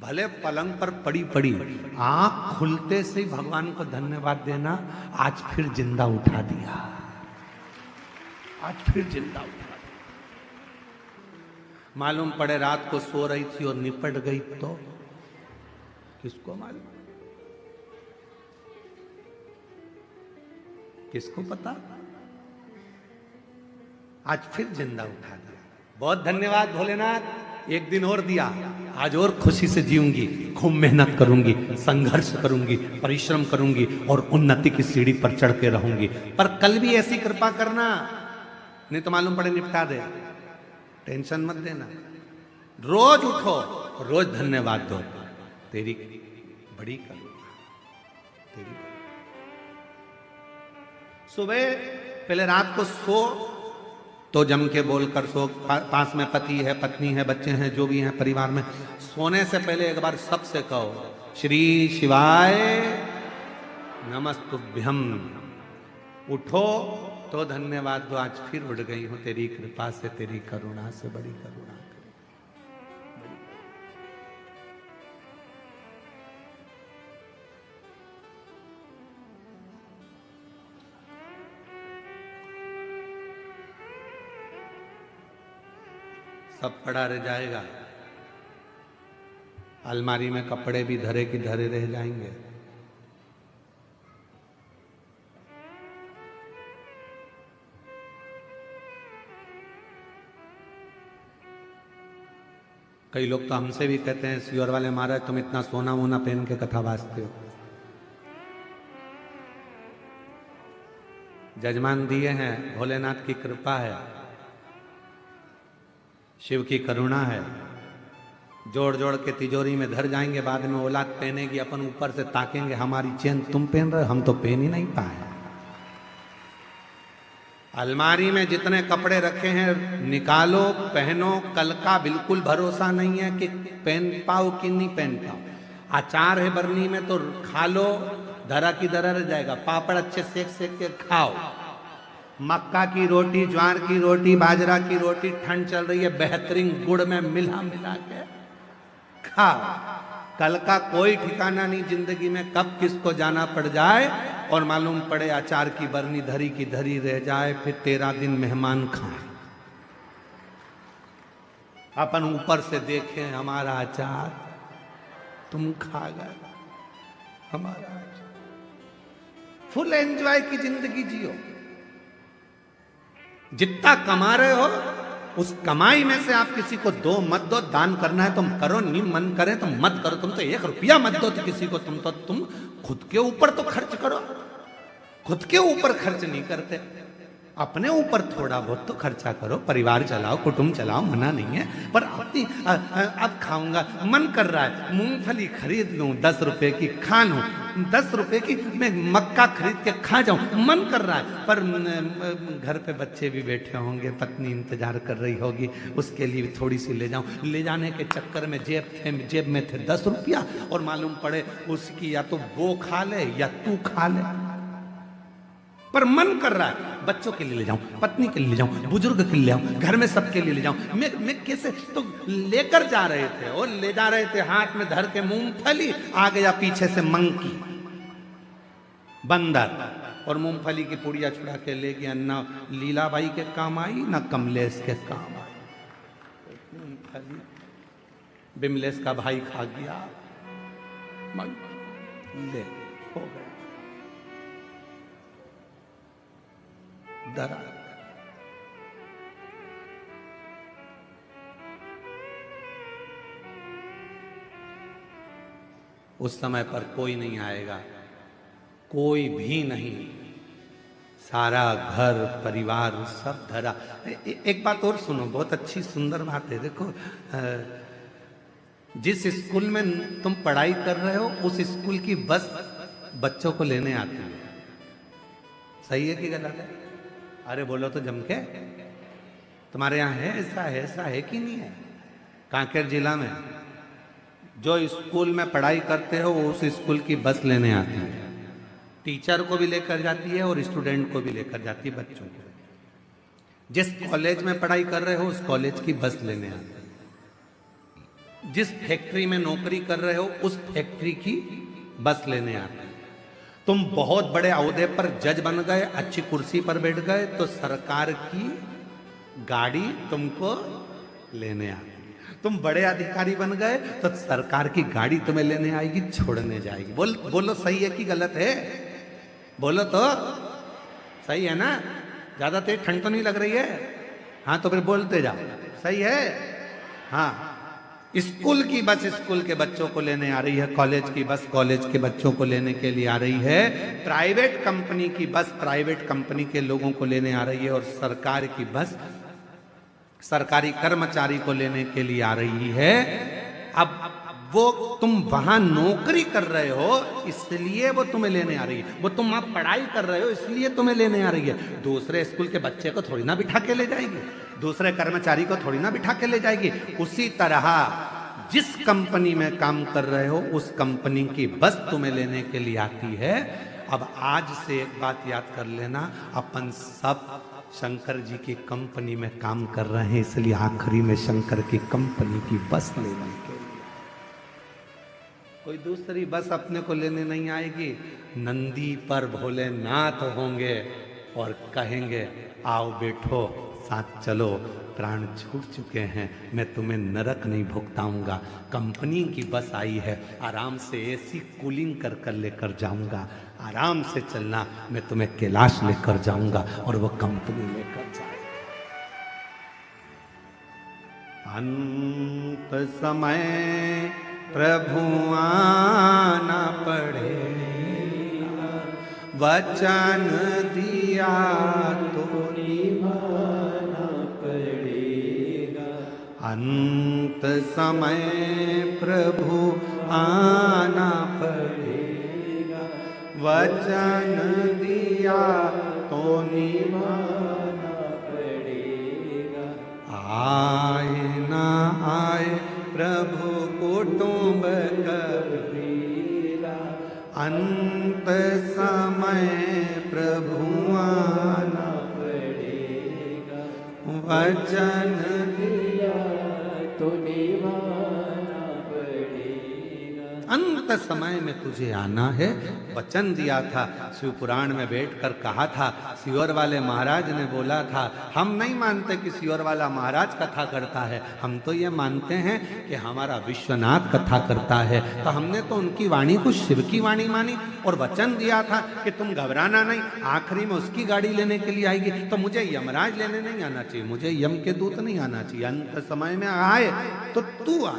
S1: भले पलंग पर पड़ी पड़ी आंख खुलते से ही भगवान को धन्यवाद देना, आज फिर जिंदा उठा दिया, आज फिर जिंदा उठा दिया। मालूम पड़े रात को सो रही थी और निपट गई तो किसको मालूम, किसको पता। आज फिर जिंदा उठा दिया, बहुत धन्यवाद भोलेनाथ। एक दिन और दिया, आज और खुशी से जीऊंगी, खूब मेहनत करूंगी, संघर्ष करूंगी, परिश्रम करूंगी और उन्नति की सीढ़ी पर चढ़ के रहूंगी। पर कल भी ऐसी कृपा करना, नहीं तो मालूम पड़े निपटा दे। टेंशन मत देना, रोज उठो, रोज धन्यवाद दो, तेरी बड़ी करुणा, तेरी सुबह पहले रात को सो तो जम के बोलकर सो, पास में पति है, पत्नी है, बच्चे हैं, जो भी हैं परिवार में, सोने से पहले एक बार सबसे कहो श्री शिवाय नमस्तुभ्यम। उठो तो धन्यवाद दो, आज फिर उठ गई हूं तेरी कृपा से, तेरी करुणा से, बड़ी करुणा। सब पड़ा रह जाएगा, अलमारी में कपड़े भी धरे की धरे रह जाएंगे। कई लोग तो हमसे भी कहते हैं, सियोर वाले महाराज तुम इतना सोना वोना पहन के कथा वाचते हो। जजमान दिए हैं, भोलेनाथ की कृपा है, शिव की करुणा है, जोड़ जोड़ के तिजोरी में धर जाएंगे, बाद में औलाद पहनेगी, अपन ऊपर से ताकेंगे हमारी चेन तुम पहन रहे हो, हम तो पहन ही नहीं पाए। अलमारी में जितने कपड़े रखे हैं निकालो, पहनो, कल का बिल्कुल भरोसा नहीं है कि पहन पाओ कि नहीं पहन पाओ। अचार है बरनी में तो खा लो, धरा की धरा रह जाएगा, पापड़ अच्छे सेक सेक के खाओ, मक्का की रोटी, ज्वार की रोटी, बाजरा की रोटी, ठंड चल रही है, बेहतरीन गुड़ में मिला मिला के खाओ। कल का कोई ठिकाना नहीं जिंदगी में, कब किसको जाना पड़ जाए और मालूम पड़े अचार की बरनी धरी की धरी रह जाए, फिर 13 दिन मेहमान खाए। अपन ऊपर से देखें हमारा अचार, तुम खा गए हमारा अचार। फुल एंजॉय की जिंदगी जियो, जितना कमा रहे हो उस कमाई में से आप किसी को दो मत दो, दान करना है तुम करो, नहीं मन करे तो मत करो। तुम तो 1 रुपया मत दो तो किसी को, तुम खुद के ऊपर तो खर्च करो, खुद के ऊपर खर्च नहीं करते, अपने ऊपर थोड़ा बहुत तो खर्चा करो, परिवार चलाओ, कुटुंब चलाओ, मना नहीं है। पर अपनी अब खाऊंगा, मन कर रहा है मूंगफली खरीद लूं 10 रुपए की, खा लूं 10 रुपए की, मैं मक्का खरीद के खा जाऊं, मन कर रहा है। पर घर पे बच्चे भी बैठे होंगे, पत्नी इंतजार कर रही होगी, उसके लिए थोड़ी सी ले जाऊं। ले जाने के चक्कर में जेब में थे 10 रुपया और मालूम पड़े उसकी या तो वो खा ले या तू खा ले। पर मन कर रहा है बच्चों के लिए ले जाऊं, पत्नी के लिए ले जाऊं, बुजुर्ग के लिए ले जाऊं, घर में सबके लिए ले जाऊं। मैं कैसे तो लेकर जा रहे थे और ले जा रहे थे, हाथ में धर के मूंगफली, आ गया पीछे से मंकी, बंदर, और मूंगफली की पुड़िया छुड़ा के ले गया। ना लीलाबाई के काम आई ना कमलेश के काम आई, मूंगफली बिमलेश का भाई खा गया, मंकी ले हो गया डरा। उस समय पर कोई नहीं आएगा, कोई भी नहीं, सारा घर परिवार सब धरा। एक बात और सुनो, बहुत अच्छी सुंदर बात है। देखो, जिस स्कूल में तुम पढ़ाई कर रहे हो उस स्कूल की बस बच्चों को लेने आती है। सही है कि गलत है? अरे बोलो तो जम के, तुम्हारे यहाँ है ऐसा, है ऐसा है कि नहीं है? कांकेर जिला में जो स्कूल में पढ़ाई करते हो वो उस स्कूल की बस लेने आती है, टीचर को भी लेकर जाती है और स्टूडेंट को भी लेकर जाती है, बच्चों को। जिस कॉलेज में पढ़ाई कर रहे हो उस कॉलेज की बस लेने आती है। जिस फैक्ट्री में नौकरी कर रहे हो उस फैक्ट्री की बस लेने आती है। तुम बहुत बड़े ओहदे पर जज बन गए, अच्छी कुर्सी पर बैठ गए, तो सरकार की गाड़ी तुमको लेने आती है। तुम बड़े अधिकारी बन गए तो सरकार की गाड़ी तुम्हें लेने आएगी, छोड़ने जाएगी। बोलो सही है कि गलत है? बोलो तो सही है ना? ज्यादा तेज ठंड तो नहीं लग रही है? हाँ तो फिर बोलते जाओ, सही है? हाँ, स्कूल की बस स्कूल के बच्चों को लेने आ रही है, कॉलेज की बस कॉलेज के बच्चों को लेने के लिए आ रही है, प्राइवेट कंपनी की बस प्राइवेट कंपनी के लोगों को लेने आ रही है, और सरकार की बस सरकारी कर्मचारी को लेने के लिए आ रही है। अब वो तुम वहां नौकरी कर रहे हो इसलिए वो तुम्हें लेने आ रही है, वो तुम वहां पढ़ाई कर रहे हो इसलिए तुम्हें लेने आ रही है। दूसरे स्कूल के बच्चे को थोड़ी ना बिठा के ले जाएगी, दूसरे कर्मचारी को थोड़ी ना बिठा के ले जाएगी। उसी तरह जिस कंपनी में काम कर रहे हो उस कंपनी की बस तुम्हें लेने के लिए आती है। अब आज से एक बात याद कर लेना, अपन सब शंकर जी की कंपनी में काम कर रहे हैं, इसलिए आखिरी में शंकर की कंपनी की बस लेने के लिए कोई दूसरी बस अपने को लेने नहीं आएगी। नंदी पर भोलेनाथ होंगे और कहेंगे आओ बैठो साथ चलो, प्राण छूट चुके हैं, मैं तुम्हें नरक नहीं भुगताऊंगा। कंपनी की बस आई है, आराम से एसी कूलिंग कर कर लेकर जाऊंगा, आराम से चलना, मैं तुम्हें कैलाश लेकर जाऊंगा और वो कंपनी लेकर जाएगा। अंत समय प्रभु आना पड़ेगा, वचन दिया तो निभाना पड़ेगा। अंत समय प्रभु आना पड़ेगा, वचन दिया तो निभाना पड़ेगा। आए ना आए प्रभु कुटुंब कबीरा, अंत समय प्रभु आना पड़ेगा, वचन दिया तो निभाना पड़ेगा। अंत समय में तुझे आना है, वचन दिया था। शिव पुराण में बैठकर कहा था, सियोर वाले महाराज ने बोला था, हम नहीं मानते कि सियोर वाला महाराज कथा करता है, हम तो ये मानते हैं कि हमारा विश्वनाथ कथा करता है। तो हमने तो उनकी वाणी को शिव की वाणी मानी और वचन दिया था कि तुम घबराना नहीं, आखिरी में उसकी गाड़ी लेने के लिए आएगी। तो मुझे यमराज लेने नहीं आना चाहिए, मुझे यम के दूत नहीं आना चाहिए। अंत समय में आए तो तू आ।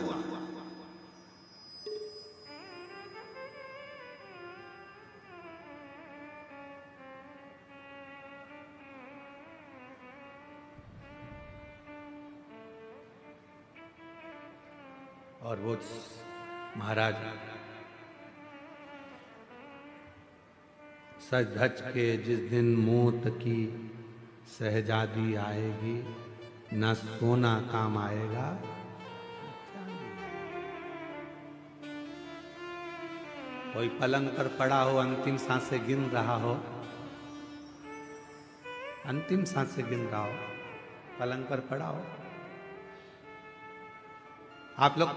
S1: और वो महाराज सज धज के जिस दिन मौत की शहजादी आएगी, न सोना काम आएगा। कोई पलंग पर पड़ा हो, अंतिम सांसें गिन रहा हो, अंतिम सांसें गिन रहा हो, पलंग पर पड़ा हो। आप लोग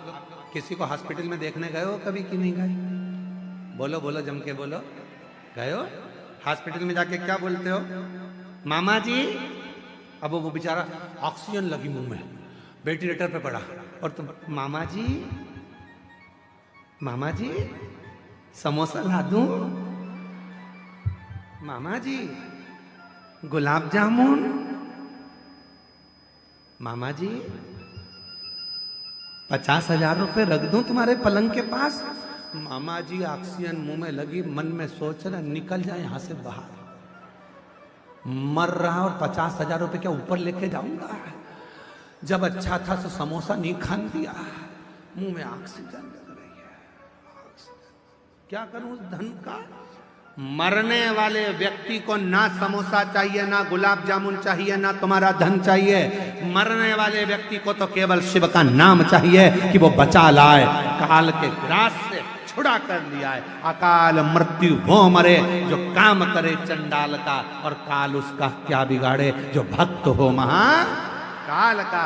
S1: किसी को हॉस्पिटल में देखने गए हो कभी कि नहीं गए? बोलो बोलो, जम के बोलो, गए हो? हॉस्पिटल में जाके क्या बोलते हो? मामा जी। अब वो बेचारा ऑक्सीजन लगी मुंह में, वेंटिलेटर पे पड़ा, और तुम मामा जी, मामा जी समोसा ला दूं, मामा जी गुलाब जामुन, मामा जी 50,000 रुपए रख दूं तुम्हारे पलंग के पास। मामा जी ऑक्सीजन मुंह में लगी, मन में सोच रहे निकल जाए यहां से बाहर, मर रहा और 50,000 रुपए क्या ऊपर लेके जाऊंगा? जब अच्छा था तो समोसा नहीं खान दिया, मुंह में ऑक्सीजन लग रही है। क्या करूं उस धन का? मरने वाले व्यक्ति को ना समोसा चाहिए, ना गुलाब जामुन चाहिए, ना तुम्हारा धन चाहिए। मरने वाले व्यक्ति को तो केवल शिव का नाम चाहिए कि वो बचा लाए, काल के ग्रास से छुड़ा कर लिया है। अकाल मृत्यु वो मरे जो काम करे चंडाल का, और काल उसका क्या बिगाड़े जो भक्त हो महाकाल का।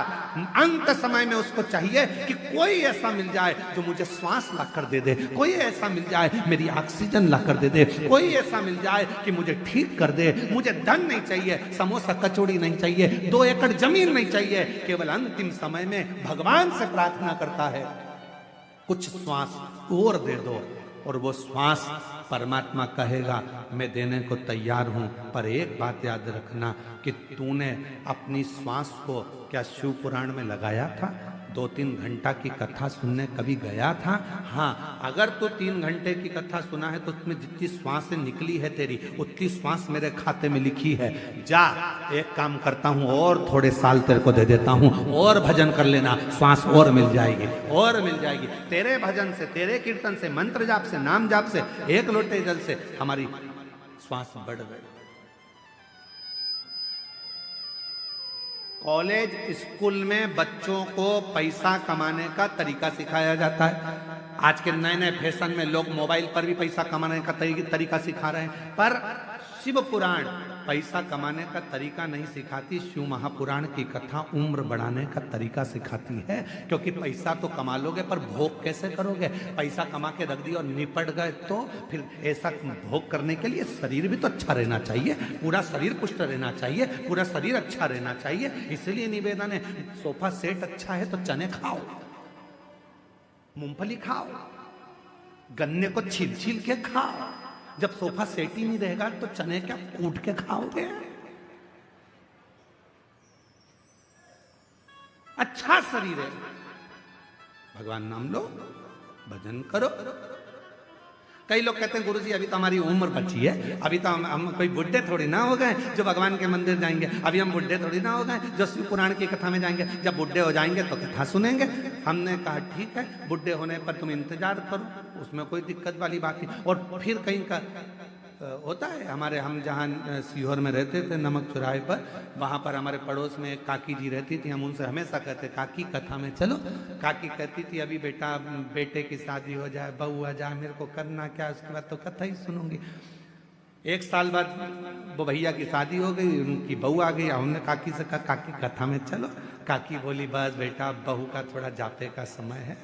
S1: अंत समय में उसको चाहिए कि कोई ऐसा मिल जाए जो मुझे श्वास ला कर दे दे, कोई ऐसा मिल जाए मेरी ऑक्सीजन ला कर दे दे, कोई ऐसा मिल जाए कि मुझे ठीक कर दे। मुझे धन नहीं चाहिए, समोसा कचौड़ी नहीं चाहिए, 2 एकड़ जमीन नहीं चाहिए। केवल अंतिम समय में भगवान से प्रार्थना करता है कुछ श्वास और दे दो, और वो श्वास परमात्मा कहेगा मैं देने को तैयार हूं। पर एक बात याद रखना कि तूने अपनी श्वास को क्या शिव पुराण में लगाया था? 2-3 घंटा की कथा सुनने कभी गया था? हाँ, अगर तो 3 घंटे की कथा सुना है तो उसमें जितनी श्वासें निकली है तेरी, उतनी श्वास मेरे खाते में लिखी है। जा, एक काम करता हूँ और थोड़े साल तेरे को दे देता हूँ, और भजन कर लेना, श्वास और मिल जाएगी, और मिल जाएगी। तेरे भजन से, तेरे कीर्तन से, मंत्र जाप से, नाम जाप से, एक लोटे जल से हमारी श्वास बढ़ गई। कॉलेज स्कूल में बच्चों को पैसा कमाने का तरीका सिखाया जाता है। आज के नए नए फैशन में लोग मोबाइल पर भी पैसा कमाने का तरीका सिखा रहे हैं, पर शिव पुराण पैसा कमाने का तरीका नहीं सिखाती। शिव महापुराण की कथा उम्र बढ़ाने का तरीका सिखाती है, क्योंकि पैसा तो कमा लोगे पर भोग कैसे करोगे? पैसा कमा के रख दिया और निपट गए तो फिर ऐसा भोग करने के लिए शरीर भी तो अच्छा रहना चाहिए, पूरा शरीर पुष्ट रहना चाहिए, पूरा शरीर अच्छा रहना चाहिए। इसलिए निवेदन है, सोफा सेट अच्छा है तो चने खाओ, मूंगफली खाओ, गन्ने को छील छील के खाओ। जब सोफा सेट ही नहीं रहेगा तो चने क्या कूट के खाओगे? अच्छा शरीर है, भगवान नाम लो, भजन करो। कई लोग कहते हैं गुरुजी अभी तो हमारी उम्र बची है, अभी तो हम कोई बुढ़े थोड़ी ना हो गए जो भगवान के मंदिर जाएंगे, अभी हम बुढ़े थोड़ी ना हो गए जो शिव पुराण की कथा में जाएंगे, जब बुढ़े हो जाएंगे तो कथा सुनेंगे। हमने कहा ठीक है, बुढ़े होने पर तुम इंतजार करो, उसमें कोई दिक्कत वाली बात नहीं। और फिर कहीं का होता है, हमारे हम जहाँ सीहोर में रहते थे नमक चौराहे पर, वहाँ पर हमारे पड़ोस में एक काकी जी रहती थी। हम उनसे हमेशा कहते काकी कथा में चलो। काकी कहती थी अभी बेटा बेटे की शादी हो जाए, बहू आ जाए, मेरे को करना क्या, उसके बाद तो कथा ही सुनूंगी। 1 साल बाद वो भैया की शादी हो गई, उनकी बहू आ गई। हमने काकी से कहा काकी कथा में चलो। काकी बोली बस बेटा बहू का थोड़ा जाते का समय है,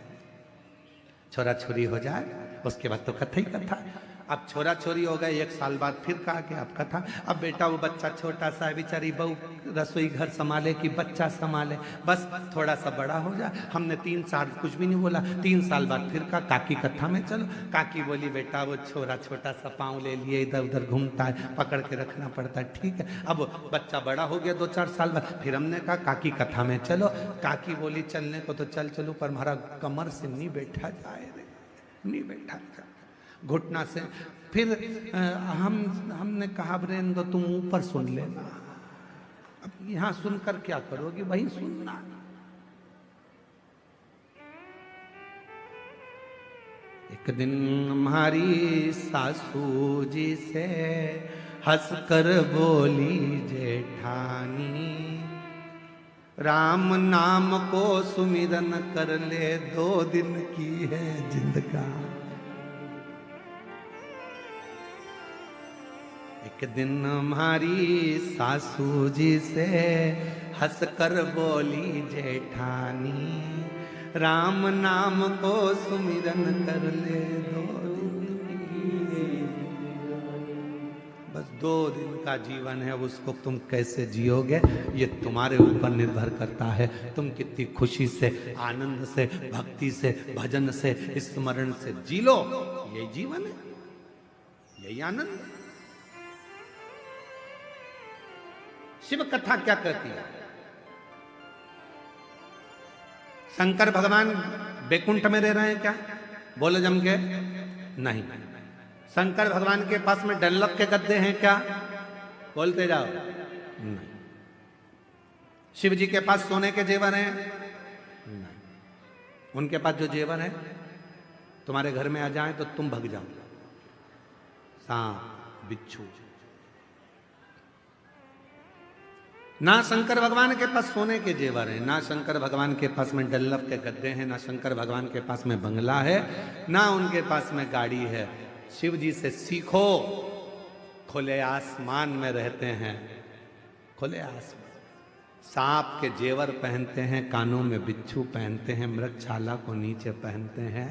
S1: छोरा छोरी हो जाए उसके बाद तो कथा ही कथा। अब छोरा छोरी हो गए, 1 साल बाद फिर कहा कि अब कथा। अब बेटा वो बच्चा छोटा सा है, बेचारी बहू रसोई घर संभाले कि बच्चा संभाले, बस थोड़ा सा बड़ा हो जाए। हमने 3 साल कुछ भी नहीं बोला। 3 साल बाद फिर कहा काकी कथा में चलो। काकी बोली बेटा वो छोरा छोटा सा पाँव ले लिए इधर उधर घूमता है, पकड़ के रखना पड़ता है, ठीक है। अब बच्चा बड़ा हो गया 2-4 साल बाद, फिर हमने कहा काकी कथा में चलो। काकी बोली चलने को तो चल चलो पर हमारा कमर से नहीं बैठा जाए, नहीं बैठा जाए घुटना से। फिर हमने कहा ब्रेंदो तुम ऊपर सुन लेना, अब यहां सुनकर क्या करोगे, वही सुनना। एक दिन हमारी सासू जी से हंसकर बोली जेठानी, राम नाम को सुमिरन कर ले 2 दिन की है जिंदगानी। एक दिन हमारी सासू जी से हंसकर बोली जेठानी, राम नाम को सुमिरन कर ले 2 दिन। बस 2 दिन का जीवन है, उसको तुम कैसे जियोगे ये तुम्हारे ऊपर निर्भर करता है। तुम कितनी खुशी से, आनंद से, भक्ति से, भजन से, स्मरण से जी लो, यही जीवन है, यही आनंद। शिव कथा क्या कहती है? शंकर भगवान बैकुंठ में रह रहे हैं क्या? बोलो जम के नहीं। शंकर भगवान के पास में डल्लप के गद्दे हैं क्या? बोलते जाओ नहीं। शिव जी के पास सोने के जेवर हैं? नहीं। उनके पास जो जेवर है तुम्हारे घर में आ जाए तो तुम भग जाओ। सांप बिच्छू। ना शंकर भगवान के पास सोने के जेवर हैं, ना शंकर भगवान के पास में डल्लभ के गद्दे हैं, ना शंकर भगवान के पास में बंगला है, ना उनके पास में गाड़ी है। शिव जी से सीखो, खुले आसमान में रहते हैं, खुले आसमान। सांप के जेवर पहनते हैं, कानों में बिच्छू पहनते हैं, मृगछाला को नीचे पहनते हैं,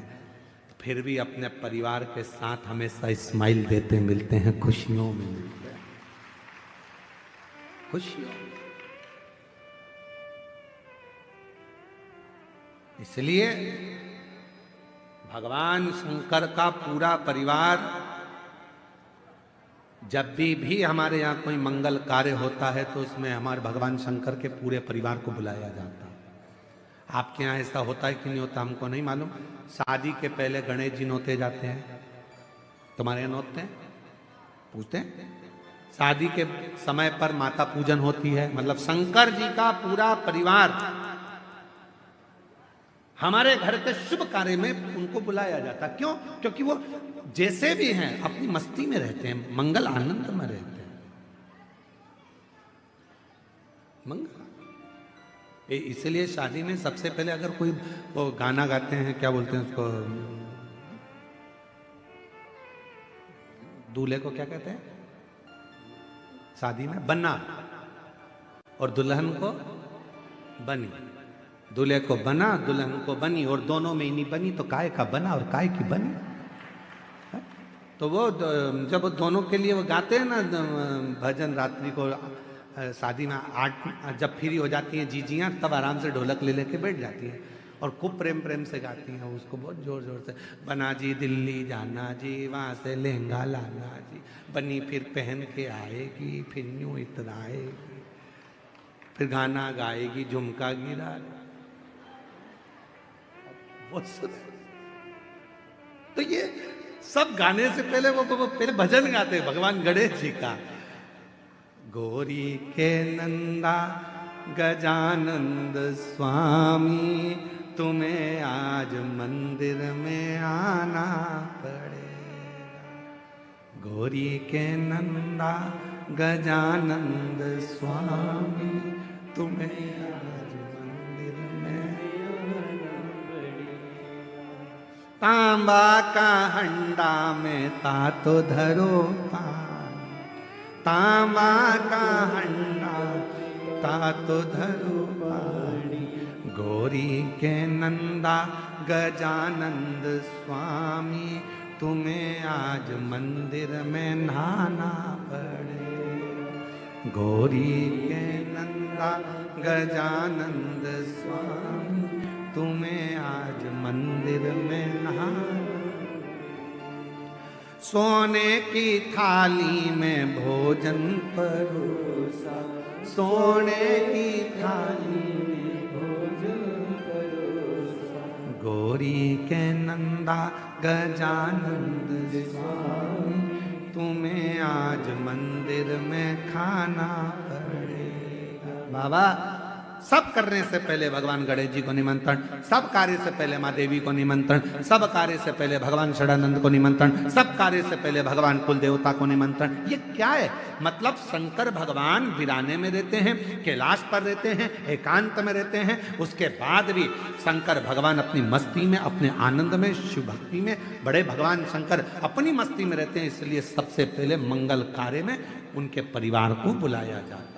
S1: फिर भी अपने परिवार के साथ हमेशा स्माइल देते मिलते हैं, खुशियों में मिलते हैं, खुशियों। इसलिए भगवान शंकर का पूरा परिवार, जब भी हमारे यहाँ कोई मंगल कार्य होता है तो उसमें हमारे भगवान शंकर के पूरे परिवार को बुलाया जाता है। आपके यहाँ ऐसा होता है कि नहीं होता हमको नहीं मालूम। शादी के पहले गणेश जी नोते जाते हैं, तुम्हारे यहाँ नोतते हैं? पूछते हैं। शादी के समय पर माता पूजन होती है, मतलब शंकर जी का पूरा परिवार हमारे घर के शुभ कार्य में उनको बुलाया जाता। क्यों? क्योंकि वो जैसे भी हैं अपनी मस्ती में रहते हैं, मंगल आनंद में रहते हैं, मंगल। इसलिए शादी में सबसे पहले अगर कोई वो गाना गाते हैं, क्या बोलते हैं उसको, दूल्हे को क्या कहते हैं शादी में? बन्ना, और दुल्हन को बनी। दूल्हे को बना, दुल्हन को बनी, और दोनों में ही नहीं बनी तो काय का बना और काय की बनी। तो वो जब दोनों के लिए वो गाते हैं ना भजन, रात्रि को शादी में 8 जब फ्री हो जाती हैं जीजियाँ, तब आराम से ढोलक ले लेके बैठ जाती हैं और खूब प्रेम प्रेम से गाती हैं उसको, बहुत जोर जोर से। बना जी दिल्ली जाना जी, वहाँ से लहंगा लाना जी, बनी फिर पहन के आएगी, फिर यूँ इतराएगी, फिर गाना गाएगी, झुमका गिरा। वो सुने तो ये सब गाने से पहले वो पहले भजन गाते भगवान गणेश जी का। गौरी के नंदा गजानंद स्वामी, तुम्हें आज मंदिर में आना पड़ेगा। गौरी के नंदा गजानंद स्वामी, तुम्हें आज मंदिर में तांबा का हंडा में तातो धरो पानी, तांबा का हंडा तातो धरो पानी। गौरी के नंदा गजानंद स्वामी, तुम्हें आज मंदिर में नहाना पड़े। गौरी के नंदा गजानंद स्वामी, तुम्हें आज मंदिर में नहाना। सोने की थाली में भोजन परोसा, सोने की थाली में भोजन परोसा। गौरी के नंदा गजानंद स्वामी, तुम्हें आज मंदिर में खाना पड़ेगा। बाबा, सब करने से पहले भगवान गणेश जी को निमंत्रण, सब कार्य से पहले माँ देवी को निमंत्रण, सब कार्य से पहले भगवान षडानंद को निमंत्रण, सब कार्य से पहले भगवान कुल देवता को निमंत्रण। ये क्या है? मतलब शंकर भगवान वीराने में रहते हैं, कैलाश पर रहते हैं, एकांत में रहते हैं, उसके बाद भी शंकर भगवान अपनी मस्ती में, अपने आनंद में, शिव भक्ति में, बड़े भगवान शंकर अपनी मस्ती में रहते हैं। इसलिए सबसे पहले मंगल कार्य में उनके परिवार को बुलाया जाता है।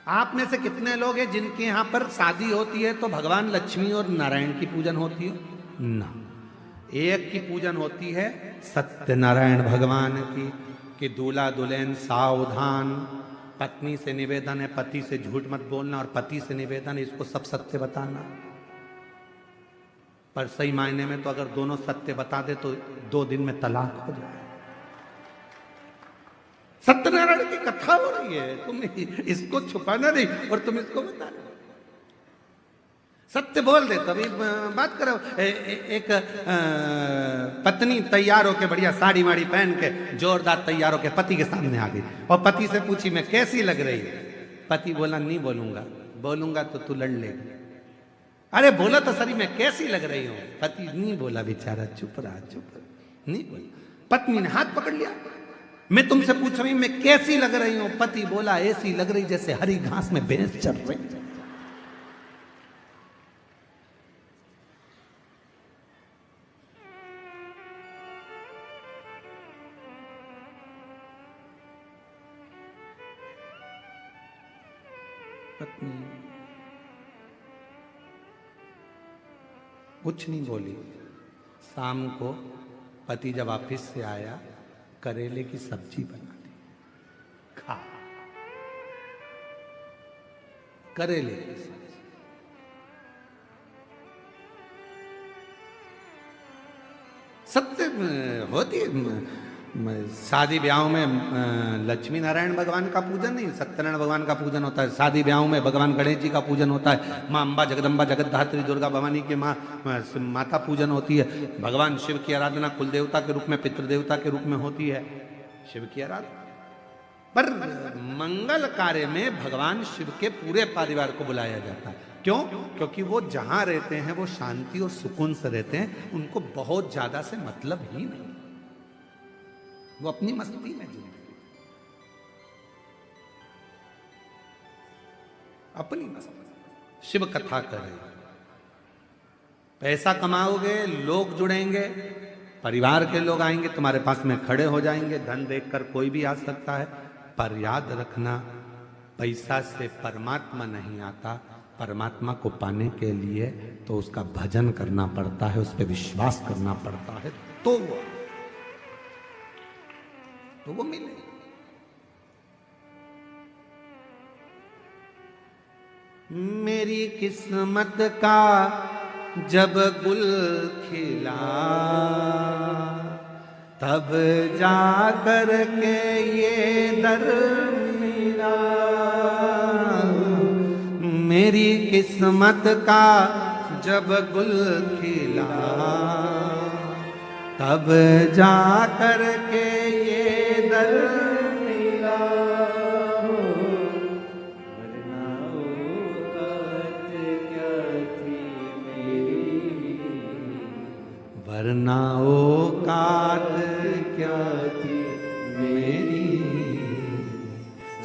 S1: आप में से कितने लोग हैं जिनके यहाँ पर शादी होती है तो भगवान लक्ष्मी और नारायण की पूजन होती है? ना, एक की पूजन होती है सत्यनारायण भगवान की, कि दूल्हा दुल्हन सावधान, पत्नी से निवेदन है पति से झूठ मत बोलना, और पति से निवेदन है इसको सब सत्य बताना। पर सही मायने में तो अगर दोनों सत्य बता दे तो 2 दिन में तलाक हो जाए। सत्यनारायण की कथा हो रही है, तुम इसको छुपाना नहीं और तुम इसको बता रहे। सत्य बोल दे तभी बात करो। एक पत्नी तैयार होके बढ़िया साड़ी वाड़ी पहन के जोरदार तैयार होके पति के सामने आ गई और पति से पूछी मैं कैसी लग रही है? पति बोला नहीं बोलूंगा, बोलूंगा तो तू लड़ लेगी। अरे बोला तो सरी मैं कैसी लग रही हूं। पति नहीं बोला, बेचारा चुप रहा, नहीं बोला। पत्नी ने हाथ पकड़ लिया, मैं तुमसे पूछ रही हूं मैं कैसी लग रही हूं। पति बोला ऐसी लग रही जैसे हरी घास में भैंस चल रही। पत्नी कुछ नहीं बोली। शाम को पति जब ऑफिस से आया, करेले की सब्जी बना दी, खा। करेले की सब्जी सत्य होती है। शादी ब्याहों में लक्ष्मी नारायण भगवान का पूजन नहीं, सत्यनारायण भगवान का पूजन होता है। शादी ब्याहों में भगवान गणेश जी का पूजन होता है। माँ अम्बा जगदम्बा जगतधात्री दुर्गा भवानी की माता पूजन होती है। भगवान शिव की आराधना कुल देवता के रूप में, पितृदेवता के रूप में होती है, शिव की आराधना। पर मंगल कार्य में भगवान शिव के पूरे परिवार को बुलाया जाता है। क्यों? क्योंकि वो जहां रहते हैं वो शांति और सुकून से रहते हैं, उनको बहुत ज्यादा से मतलब ही नहीं, वो अपनी मस्ती में जिंदगी, अपनी मस्ती। शिव कथा करें, पैसा कमाओगे, लोग जुड़ेंगे, परिवार के लोग आएंगे, तुम्हारे पास में खड़े हो जाएंगे। धन देखकर कोई भी आ सकता है, पर याद रखना पैसा से परमात्मा नहीं आता। परमात्मा को पाने के लिए तो उसका भजन करना पड़ता है, उस पर विश्वास करना पड़ता है, तो वो मिले। मेरी किस्मत का जब गुल खिला, तब जा कर के ये दर मिला। मेरी किस्मत का जब गुल खिला, तब जा कर के ये दर मिला। वरना औकात क्या थी मेरी, वरना औकात क्या थी मेरी।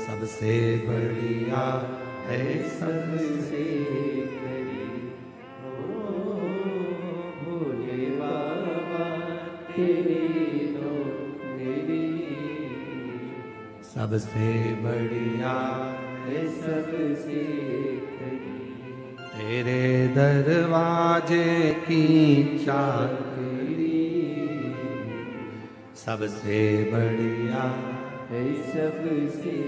S1: सबसे बढ़िया है सबसे करीब, ओ भोले बाबा तेरी तो मेरी। सबसे बढ़िया है सबसे करीब, तेरे दरवाजे की चाकरी। सबसे बढ़िया है सबसे।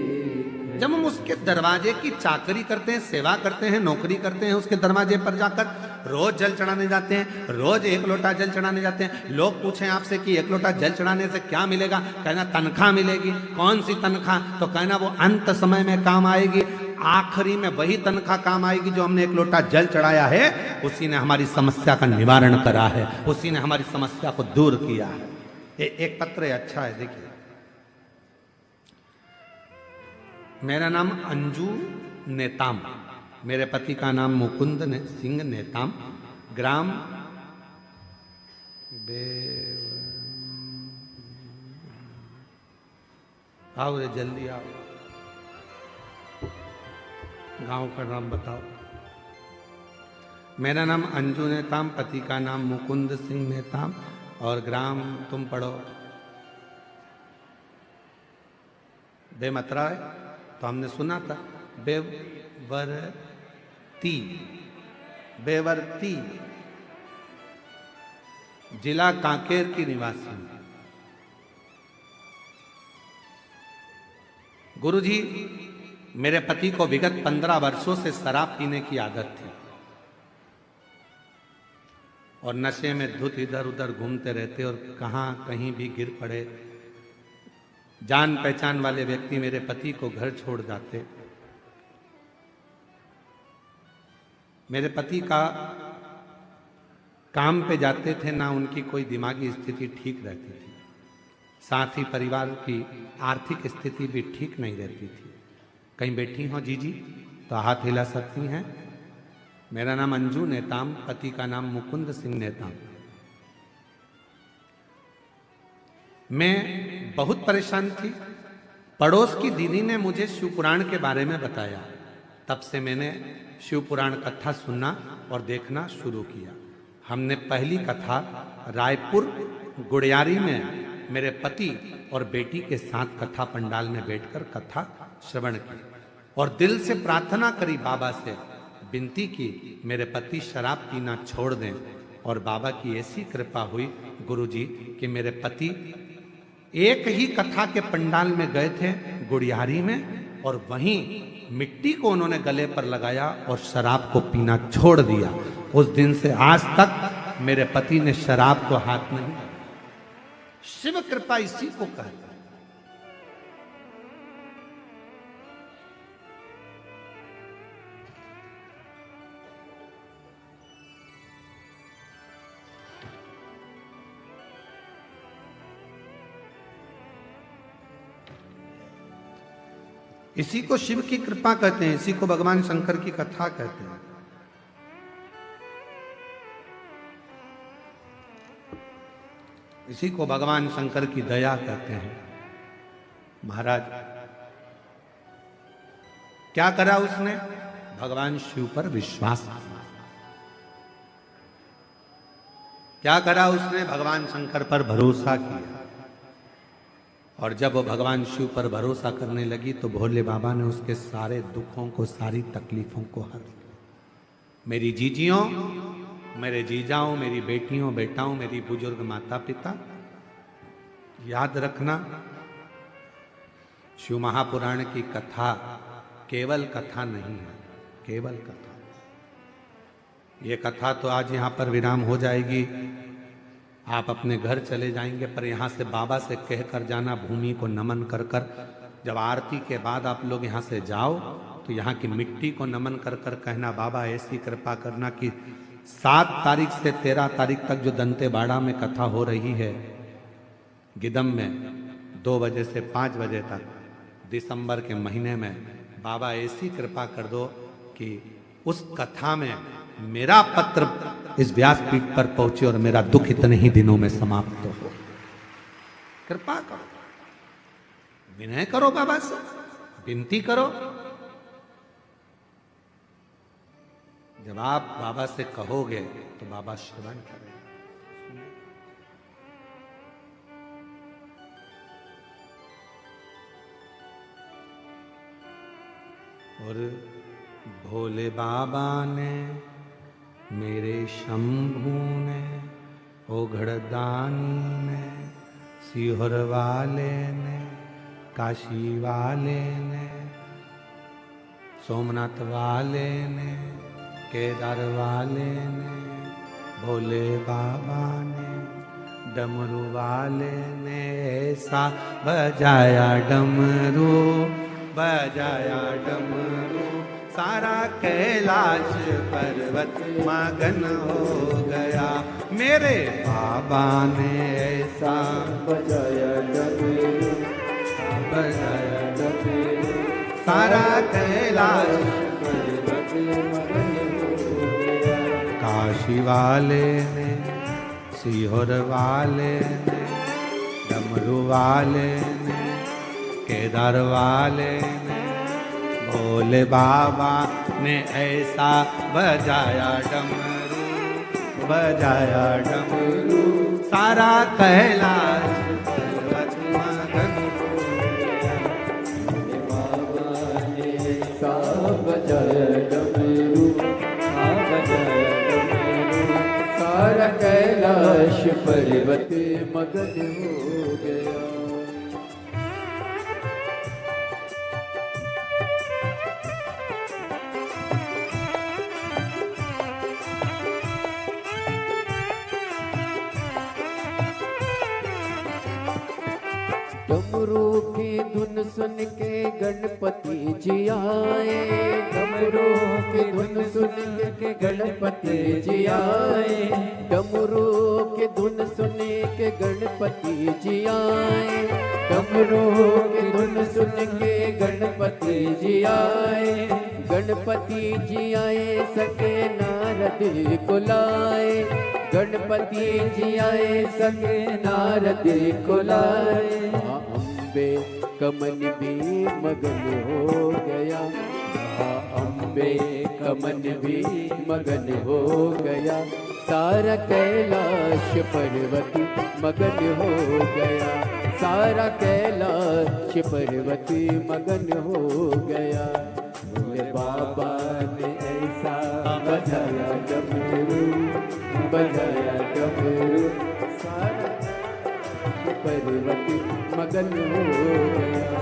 S1: जब हम उसके दरवाजे की चाकरी करते हैं, सेवा करते हैं, नौकरी करते हैं, उसके दरवाजे पर जाकर रोज जल चढ़ाने जाते हैं, रोज एक लोटा जल चढ़ाने जाते हैं। लोग पूछें आपसे कि एक लोटा जल चढ़ाने से क्या मिलेगा, कहना तनख्वाह मिलेगी। कौन सी तनख्वाह? तो कहना वो अंत समय में काम आएगी, आखिरी में वही तनख्वाह काम आएगी जो हमने एक लोटा जल चढ़ाया है, उसी ने हमारी समस्या का निवारण करा है, उसी ने हमारी समस्या को दूर किया है। एक पत्र अच्छा है, देखिए। मेरा नाम अंजू नेताम, मेरे पति का नाम मुकुंद सिंह नेताम, ग्राम आओ रे जल्दी आओ, गांव का नाम बताओ। मेरा नाम अंजू नेताम, पति का नाम मुकुंद सिंह नेताम, और ग्राम तुम पढ़ो बेमतरा है, तो हमने सुना था बेवरती, बेवरती जिला कांकेर की निवासी। गुरुजी, मेरे पति को विगत 15 वर्षों से शराब पीने की आदत थी और नशे में धुत इधर उधर घूमते रहते और कहां कहीं भी गिर पड़े। जान पहचान वाले व्यक्ति मेरे पति को घर छोड़ जाते। मेरे पति का काम पे जाते थे ना, उनकी कोई दिमागी स्थिति ठीक रहती थी, साथ ही परिवार की आर्थिक स्थिति भी ठीक नहीं रहती थी। कहीं बैठी हो जीजी तो हाथ हिला सकती हैं, मेरा नाम अंजू नेताम, पति का नाम मुकुंद सिंह नेताम। मैं बहुत परेशान थी। पड़ोस की दीदी ने मुझे शिव पुराण के बारे में बताया। तब से मैंने शिव पुराण कथा सुनना और देखना शुरू किया। हमने पहली कथा रायपुर गुड़ियारी में मेरे पति और बेटी के साथ कथा पंडाल में बैठकर कथा श्रवण की और दिल से प्रार्थना करी, बाबा से विनती की मेरे पति शराब पीना छोड़ दें। और बाबा की ऐसी कृपा हुई गुरुजी कि मेरे पति एक ही कथा के पंडाल में गए थे गुड़ियारी में, और वहीं मिट्टी को उन्होंने गले पर लगाया और शराब को पीना छोड़ दिया। उस दिन से आज तक मेरे पति ने शराब को हाथ नहीं। शिव कृपा इसी को कहते हैं। इसी को शिव की कृपा कहते हैं, इसी को भगवान शंकर की कथा कहते हैं। इसी को भगवान शंकर की दया कहते हैं। महाराज क्या करा उसने? भगवान शिव पर विश्वास किया। क्या करा उसने? भगवान शंकर पर भरोसा किया। और जब वो भगवान शिव पर भरोसा करने लगी तो भोले बाबा ने उसके सारे दुखों को, सारी तकलीफों को हर लिया। मेरी जीजियों, मेरे जीजाओं, मेरी बेटियों, बेटाओं, मेरी बुजुर्ग माता पिता, याद रखना, शिव महापुराण की कथा केवल कथा नहीं है, केवल कथा। ये कथा तो आज यहाँ पर विराम हो जाएगी, आप अपने घर चले जाएंगे, पर यहाँ से बाबा से कह कर जाना, भूमि को नमन कर कर। जब आरती के बाद आप लोग यहाँ से जाओ तो यहाँ की मिट्टी को नमन कर कर कहना, बाबा ऐसी कृपा करना कि 7 तारीख से 13 तारीख तक जो दंतेवाड़ा में कथा हो रही है गिदम में 2 बजे से 5 बजे तक दिसंबर के महीने में, बाबा ऐसी कृपा कर दो कि उस कथा में मेरा पत्र इस व्यासपीठ पर पहुंचे और मेरा दुख इतने ही दिनों में समाप्त हो। कृपा करो, विनय करो, बाबा से विनती करो। जब आप बाबा से कहोगे तो बाबा श्रवण करेंगे। और भोले बाबा ने, मेरे शंभू ने, ओघड़दानी ने, सीहोर वाले ने, काशी वाले ने, सोमनाथ वाले ने, केदार वाले ने, भोले बाबा ने, डमरू वाले ने ऐसा बजाया डमरू, बजाया डमरू, सारा कैलाश पर्वत मगन हो गया। मेरे बाबा ने ऐसा बजाया डमरू, बजाया डमरू, सारा कैलाश पर्वत मगन हो गया। काशी वाले ने, सीहोर वाले ने, डमरू वाले ने, केदार वाले ने, भोले बाबा ने ऐसा बजाया डमरू, बजाया डमरू, सारा कैलाश पर्वत मगन हो गया। भोले बाबा ने ऐसा बजाया डमरू, बजाया डमरू, सारा कैलाश पर्वत मगन हो गया।
S2: डमरू की धुन सुन के गणपति जी आए, डमरू की धुन सुन के गणपति जी आए, डमरू की धुन सुन के गणपति जी आए, डमरू की धुन सुन के गणपति जी आए, गणपति जी आए सके नारद को लाए, गणपति जी आए सके नारद को लाए। अम्बे कमन भी मगन हो गया, अम्बे कमन भी मगन हो गया, सारा कैलाश पर्वत मगन हो गया, सारा कैलाश पर्वत मगन हो गया। भोले बाबा ने ऐसा बजाया डमरू, बजाया डमरू, सारा पर्वत मगन हो गया।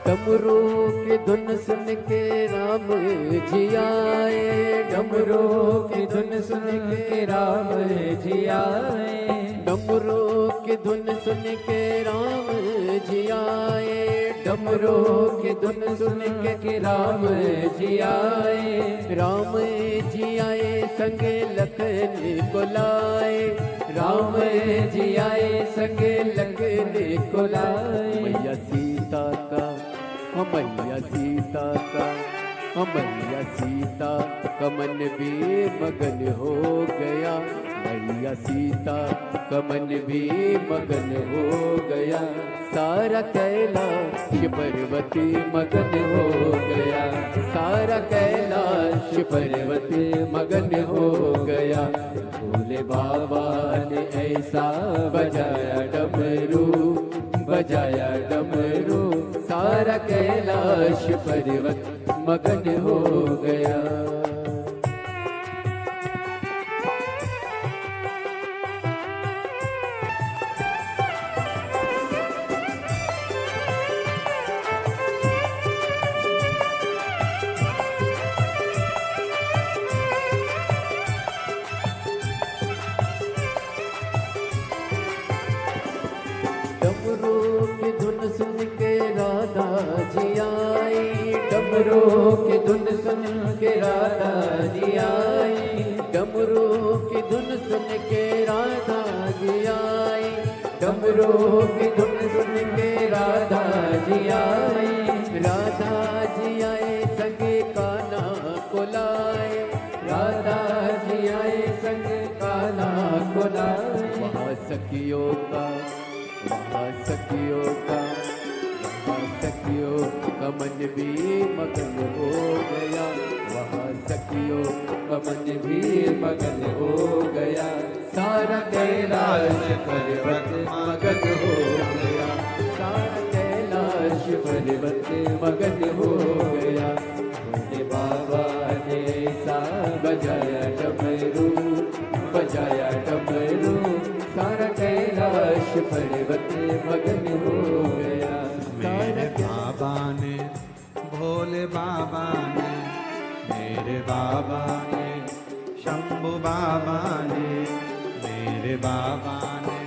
S2: डमरू की धुन सुन के राम जी आए, डमरू की धुन सुन के राम जी आए, डमरू की धुन सुन के राम जी आए, डमरू की धुन सुन के राम जी आए, राम जी आए संगे लखन को लाए, राम जी आए संगे लखन को लाए। मैया सीता का, मैया सीता का, मैया सीता कमन भी मगन हो गया, मैया सीता कमन भी मगन हो गया, सारा कैलाश पर्वत मगन हो गया, सारा कैलाश पर्वत मगन हो गया। भोले बाबा ने ऐसा बजाया डमरू, बजाया डमरू, सारा कैलाश पर्वत मगन हो गया। डमरू की धुन सुन के राधा जी आई, डमरू की धुन सुन के राधा जी आई, डमरू की धुन सुन के राधा जी आई, डमरू की धुन सुन के राधा जी आई, राधा जी आए संगे कान्हा को लाए, राधा जी आए संगे कान्हा को लाए। वहाँ सखियों का, वहाँ सखियों का, वहाँ सखियों का मन भी मगन हो गया, वहाँ सखियों का मन भी मगन हो गया, सारा कैलाश पर्वत मगन हो गया, सारा कैलाश पर्वत मगन हो गया। भोले बाबा ने ऐसा बजाया डमरू, बजाया डमरू, सारा कैलाश पर्वत मगन हो गया।
S1: मेरे बाबा ने, भोले बाबा ने, मेरे बाबा ने, शंभु बाबा ने, मेरे बाबा ने,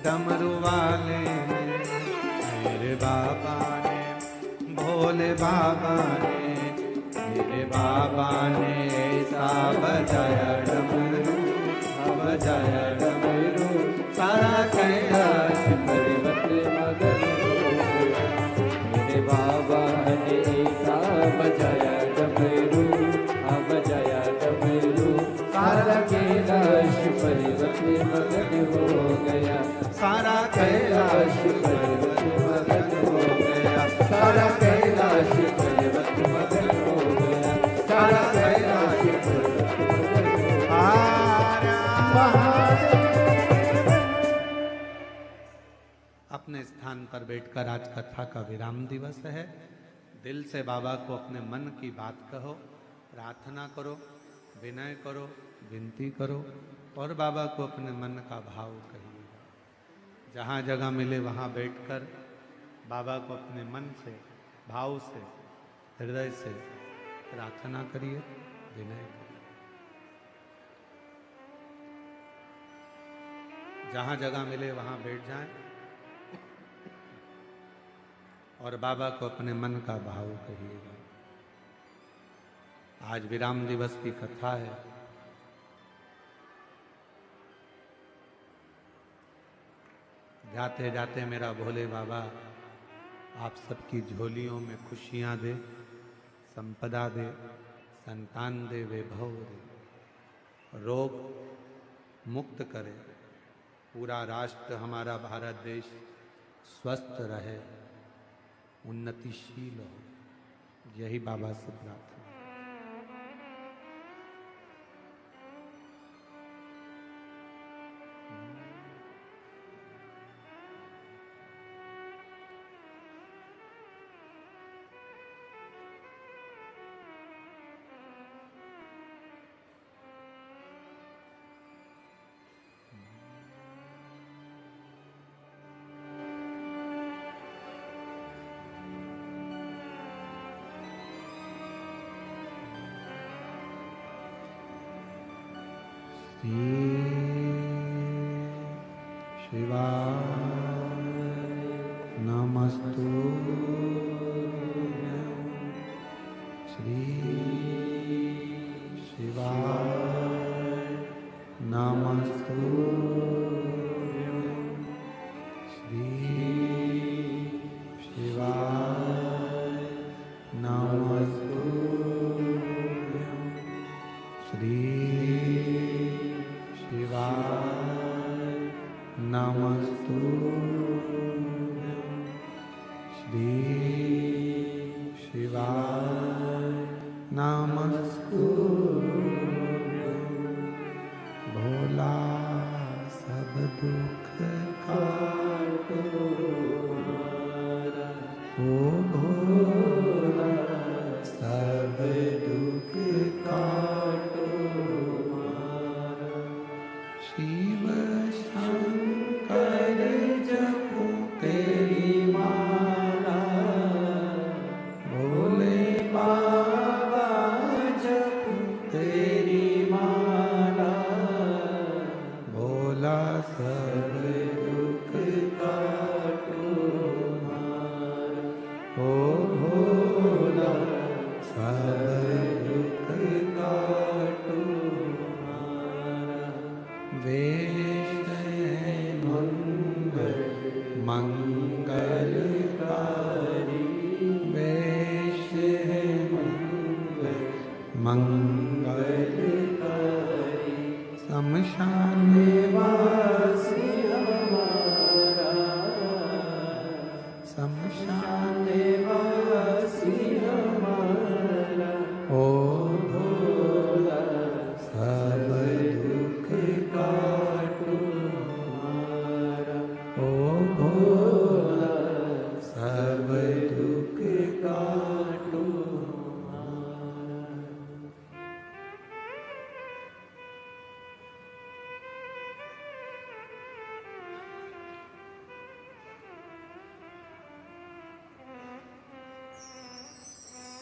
S1: डमरू वाले ने, मेरे बाबा ने, भोले बाबा ने, मेरे बाबा ने ऐसा बजाया डमरू, बजाया डमरू, सारा कैलाश पर्वत मगन हो गया। मेरे बाबा ने ऐसा बजाया डमरू, बजाया डमरू, सारा कैलाश पर्वत मगन हो गया, सारा कैलाश पर्वत मगन हो गया, सारा कैलाश पर्वत मगन हो गया, सारा कैलाश पर्वत मगन हो गया। अपने स्थान पर बैठकर आज कथा का विराम दिवस है। दिल से बाबा को अपने मन की बात कहो, प्रार्थना करो, विनय करो, विनती करो और बाबा को अपने मन का भाव कहिएगा। जहाँ जगह मिले वहाँ बैठकर बाबा को अपने मन से, भाव से, हृदय से प्रार्थना करिए, विनय करिए। जहां जगह मिले वहां बैठ जाएं और बाबा को अपने मन का भाव कहिएगा। आज विराम दिवस की कथा है। जाते जाते मेरा भोले बाबा आप सबकी झोलियों में खुशियां दे, संपदा दे, संतान दे, वैभव दे, रोग मुक्त करे, पूरा राष्ट्र हमारा भारत देश स्वस्थ रहे, उन्नतिशील हो। यही बाबा से प्रार्थना। शिवाय नमस्तुभ्यं, श्री शिवाय नमस्तुभ्यं, श्री शिवाय नमस्तुभ्यं, श्री शिवाय नमस्तुभ्यं, श्री शिवाय नमस्तुभ्यं। भोला सब दुख काटो हमारा, ओ भोला सब दुख काटो हमारा। शिव शंकर जपो तेरी माला, भोले बाबा जपो तेरी माला, भोला सब दुख काटो हमारा, ओ भोला सब दुख काटो हमारा। वेश है मंगलकारी, वेश है मंगलकारी, शमशान वासी हमारा, शमशान वासी हमारा, ओ भोला सब दुख काटो हमारा, ओ भोला सब दुख काटो हमारा।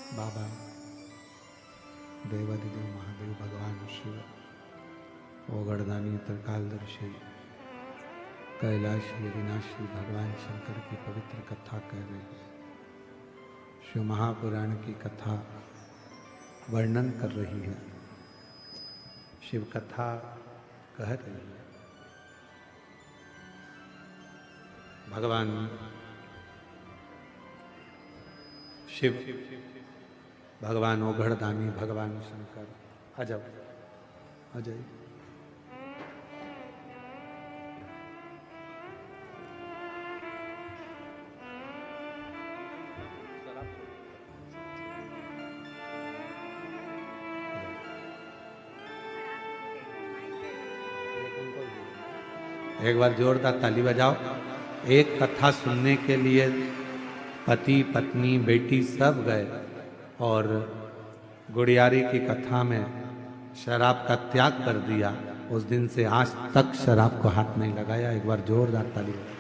S1: बाबा देवादिदेव महादेव भगवान शिव, ओगड़दानी त्रिकालदर्शी, कैलाशी अविनाशी भगवान शंकर की पवित्र कथा कह रहे हैं। शिव महापुराण की कथा वर्णन कर रही है, शिव कथा कह रही है। भगवान शिव, भगवान ओघड़दानी, भगवान शंकर, अजब अजय एक बार जोरदार ताली बजाओ। एक कथा सुनने के लिए पति पत्नी बेटी सब गए और गुड़ियारी की कथा में शराब का त्याग कर दिया। उस दिन से आज तक शराब को हाथ नहीं लगाया। एक बार जोरदार ताली बजाओ।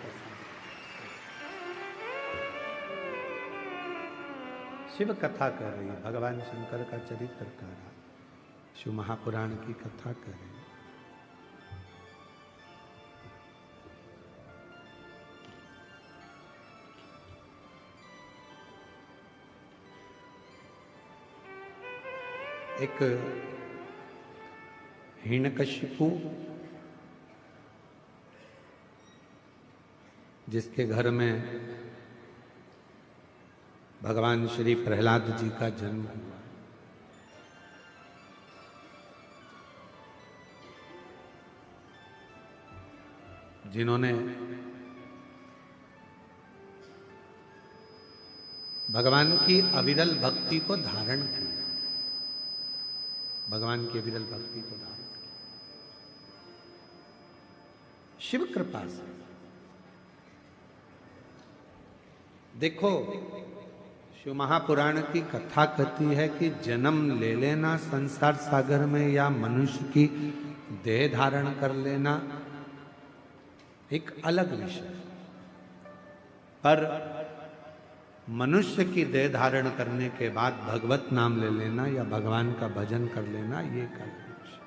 S1: शिव कथा कर रही है, भगवान शंकर का चरित्र कर रहा, शिव महापुराण की कथा कर रही है। एक हिरण्यकशिपु जिसके घर में भगवान श्री प्रहलाद जी का जन्म हुआ, जिन्होंने भगवान की अविरल भक्ति को धारण किया, भगवान की विरल भक्ति को धारण किया शिव कृपा से। देखो, शिव महापुराण की कथा कहती है कि जन्म ले लेना संसार सागर में या मनुष्य की देह धारण कर लेना एक अलग विषय, पर मनुष्य की देह धारण करने के बाद भगवत नाम ले लेना या भगवान का भजन कर लेना, ये एक अलग विषय।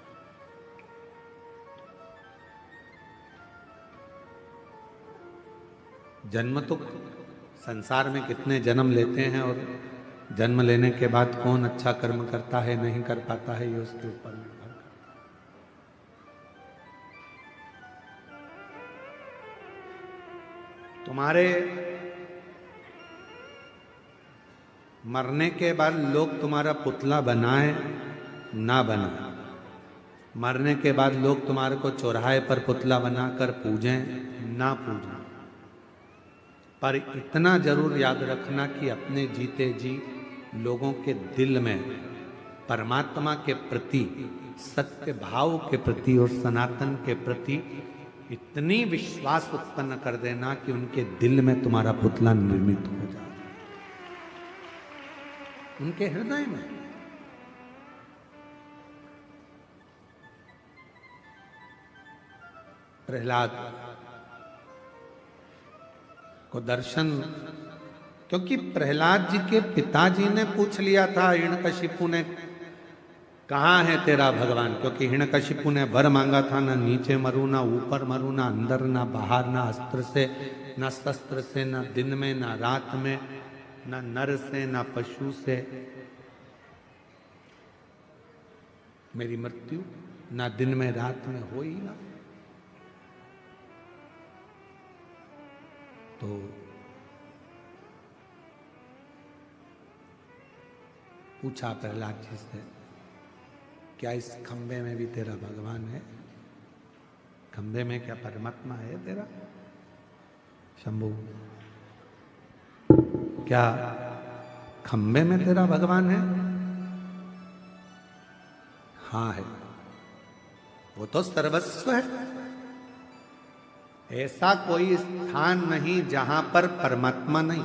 S1: जन्म तो संसार में कितने जन्म लेते हैं और जन्म लेने के बाद कौन अच्छा कर्म करता है नहीं कर पाता है, ये उसके ऊपर निर्भर करता है। तुम्हारे मरने के बाद लोग तुम्हारा पुतला बनाए ना बनाए, मरने के बाद लोग तुम्हारे को चौराहे पर पुतला बनाकर पूजें ना पूजें, पर इतना जरूर याद रखना कि अपने जीते जी लोगों के दिल में परमात्मा के प्रति, सत्य भाव के प्रति और सनातन के प्रति इतनी विश्वास उत्पन्न कर देना कि उनके दिल में तुम्हारा पुतला निर्मित हो जाए, उनके हृदय में। प्रहलाद को दर्शन, क्योंकि प्रहलाद जी के पिताजी ने पूछ लिया था, हिरण्यकशिपु ने, कहाँ है तेरा भगवान, क्योंकि हिरण्यकशिपु ने वर मांगा था, ना नीचे मरूं ना ऊपर मरूं, ना अंदर ना बाहर, ना अस्त्र से ना शस्त्र से, ना दिन में ना रात में, ना नर से ना पशु से मेरी मृत्यु, ना दिन में रात में हो ही ना। तो पूछा प्रहलाद जी से, क्या इस खंबे में भी तेरा भगवान है? खंबे में क्या परमात्मा है तेरा? शंभु, क्या खंबे में तेरा भगवान है? हाँ है, वो तो सर्वस्व है। ऐसा कोई स्थान नहीं जहां पर परमात्मा नहीं।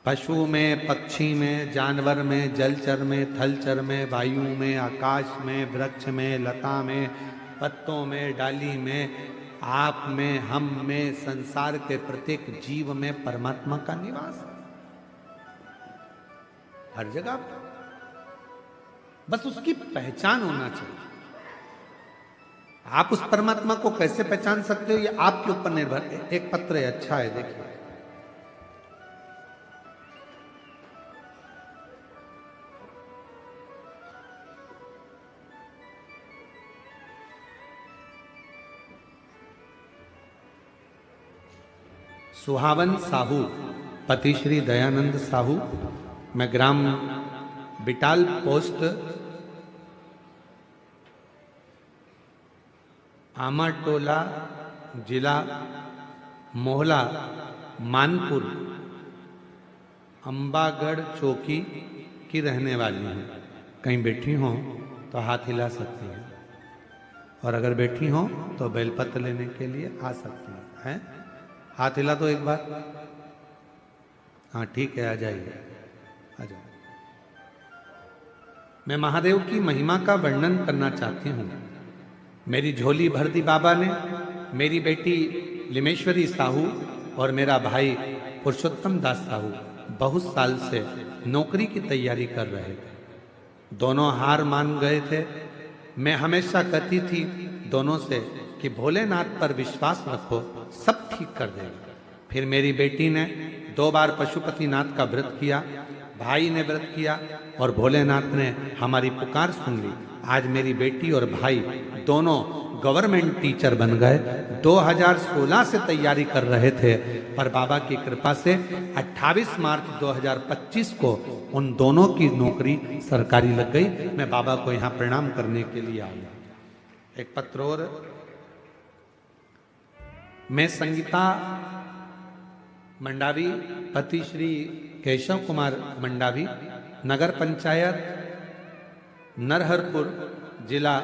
S1: पशु में, पक्षी में, जानवर में, जलचर में, थलचर में, वायु में, आकाश में, वृक्ष में, लता में, पत्तों में, डाली में, आप में, हम में, संसार के प्रत्येक जीव में परमात्मा का निवास है, हर जगह। बस उसकी पहचान होना चाहिए। आप उस परमात्मा को कैसे पहचान सकते हो, ये आपके ऊपर निर्भर है। एक पत्र है, अच्छा है, देखिए। सुहावन साहू, पति श्री दयानंद साहू, मैं ग्राम बिटाल पोस्ट आमाटोला, जिला मोहला, मानपुर, अंबागढ़ चौकी की रहने वाली हूँ। कहीं बैठी हो तो हाथ हिला सकती हैं, और अगर बैठी हो तो बेलपत्र लेने के लिए आ सकती हैं। हाथ हिला तो एक बार। हाँ ठीक है, आ जाइए, आ जाओ। मैं महादेव की महिमा का वर्णन करना चाहती हूँ। मेरी झोली भर दी बाबा ने। मेरी बेटी लिमेश्वरी साहू और मेरा भाई पुरुषोत्तम दास साहू बहुत साल से नौकरी की तैयारी कर रहे थे। दोनों हार मान गए थे। मैं हमेशा कहती थी दोनों से कि भोलेनाथ पर विश्वास रखो, सब ठीक कर देगा। फिर मेरी बेटी ने 2 बार पशुपतिनाथ का व्रत किया, भाई ने व्रत किया और भोलेनाथ ने हमारी पुकार सुन ली। आज मेरी बेटी और भाई दोनों गवर्नमेंट टीचर बन गए। 2016 से तैयारी कर रहे थे, पर बाबा की कृपा से 28 मार्च 2025 को उन दोनों की नौकरी सरकारी लग गई। मैं बाबा को यहाँ प्रणाम करने के लिए आया। एक पत्र और, मैं संगीता मंडावी, पति श्री केशव कुमार मंडावी, नगर पंचायत नरहरपुर, जिला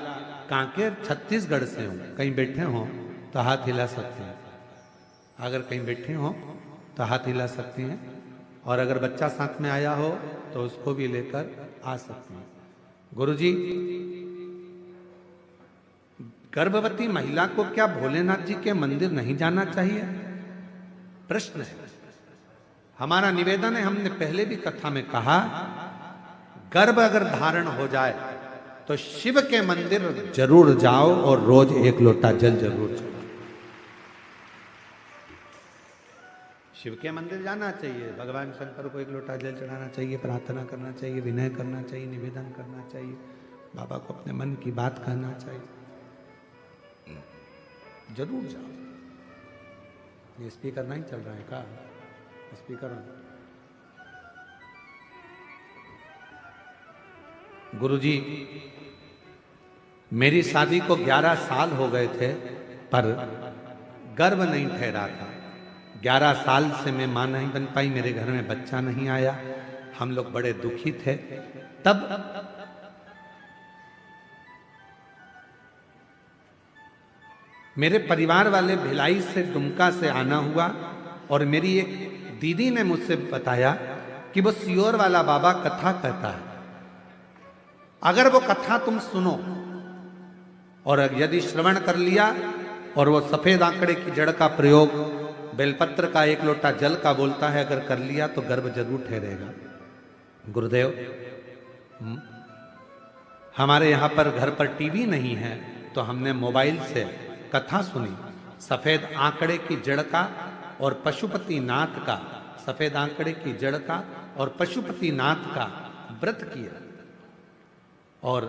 S1: कांकेर, छत्तीसगढ़ से हूँ। कहीं बैठे हो तो हाथ हिला सकते हैं। अगर कहीं बैठे हो तो हाथ हिला सकती हैं, और अगर बच्चा साथ में आया हो तो उसको भी लेकर आ सकते हैं। गुरुजी, गर्भवती महिला को क्या भोलेनाथ जी के मंदिर नहीं जाना चाहिए? प्रश्न है। हमारा निवेदन है, हमने पहले भी कथा में कहा, गर्भ अगर धारण हो जाए तो शिव के मंदिर जरूर जाओ और रोज 1 लोटा जल जरूर चढ़ाओ। शिव के मंदिर जाना चाहिए, भगवान शंकर को 1 लोटा जल चढ़ाना चाहिए, प्रार्थना करना चाहिए, विनय करना चाहिए, निवेदन करना चाहिए, बाबा को अपने मन की बात कहना चाहिए। जरूर जाओ। ये स्पीकर नहीं चल रहा है का? स्पीकर। गुरुजी, मेरी शादी को 11 साल हो गए थे, पर गर्भ नहीं ठहरा था। 11 साल से मैं मां नहीं बन पाई, मेरे घर में बच्चा नहीं आया। हम लोग बड़े दुखी थे। तब मेरे परिवार वाले भिलाई से, दुमका से आना हुआ, और मेरी एक दीदी ने मुझसे बताया कि वो सियोर वाला बाबा कथा कहता है। अगर वो कथा तुम सुनो और यदि श्रवण कर लिया और वो सफेद आंकड़े की जड़ का प्रयोग बेलपत्र का 1 लोटा जल का बोलता है, अगर कर लिया तो गर्भ जरूर ठहरेगा। गुरुदेव, हमारे यहाँ पर घर पर टीवी नहीं है, तो हमने मोबाइल से कथा सुनी। सफेद आंकड़े की जड़ का और पशुपतिनाथ का, सफेद आंकड़े की जड़ का और पशुपतिनाथ का व्रत किया, और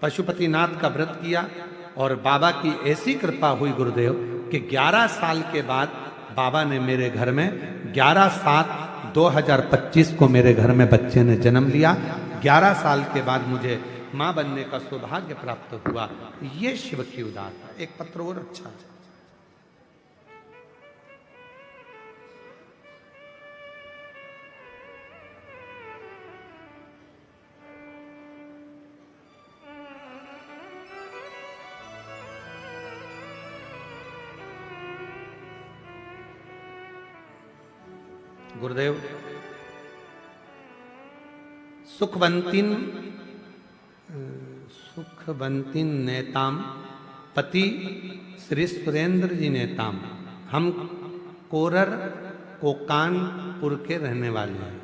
S1: पशुपतिनाथ का व्रत किया, और बाबा की ऐसी कृपा हुई गुरुदेव कि 11 साल के बाद बाबा ने मेरे घर में 11/7/2025 को मेरे घर में बच्चे ने जन्म लिया। 11 साल के बाद मुझे मां बनने का सौभाग्य प्राप्त हुआ। ये शिव की उदारता। एक पत्र और अच्छा है। गुरुदेव, सुखवंतीन नेताम, पति श्री सुरेंद्र जी नेताम। हम कोरर कोकानपुर के रहने वाले हैं।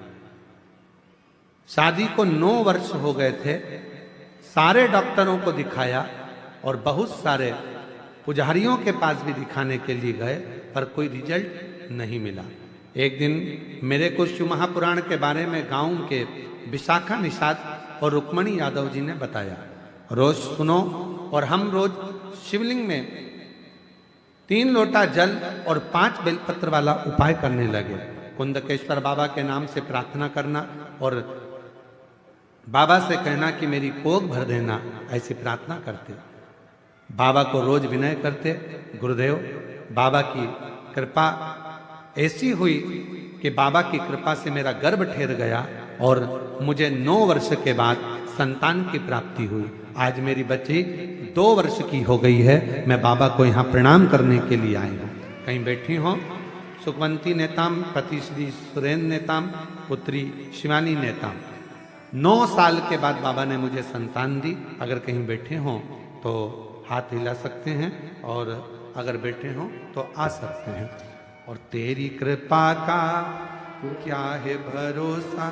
S1: शादी को 9 वर्ष हो गए थे। सारे डॉक्टरों को दिखाया और बहुत सारे पुजारियों के पास भी दिखाने के लिए गए, पर कोई रिजल्ट नहीं मिला। एक दिन मेरे को शिव महापुराण के बारे में गांव के विशाखा निषाद और रुक्मणी यादव जी ने बताया, रोज सुनो। और हम रोज शिवलिंग में 3 लोटा जल और 5 बेलपत्र वाला उपाय करने लगे। कुंदकेश्वर बाबा के नाम से प्रार्थना करना और बाबा से कहना कि मेरी कोख भर देना, ऐसी प्रार्थना करते। बाबा को रोज विनय करते। गुरुदेव, बाबा की कृपा ऐसी हुई कि बाबा की कृपा से मेरा गर्भ ठहर गया और मुझे 9 वर्ष के बाद संतान की प्राप्ति हुई। आज मेरी बच्ची 2 वर्ष की हो गई है। मैं बाबा को यहाँ प्रणाम करने के लिए आई हूँ। कहीं बैठी हो? सुखवंती नेताम, पति श्री सुरेंद्र नेताम, पुत्री शिवानी नेताम। 9 साल के बाद बाबा ने मुझे संतान दी। अगर कहीं बैठे हो तो हाथ हिला सकते हैं, और अगर बैठे हो तो आ सकते हैं। और तेरी कृपा का क्या है भरोसा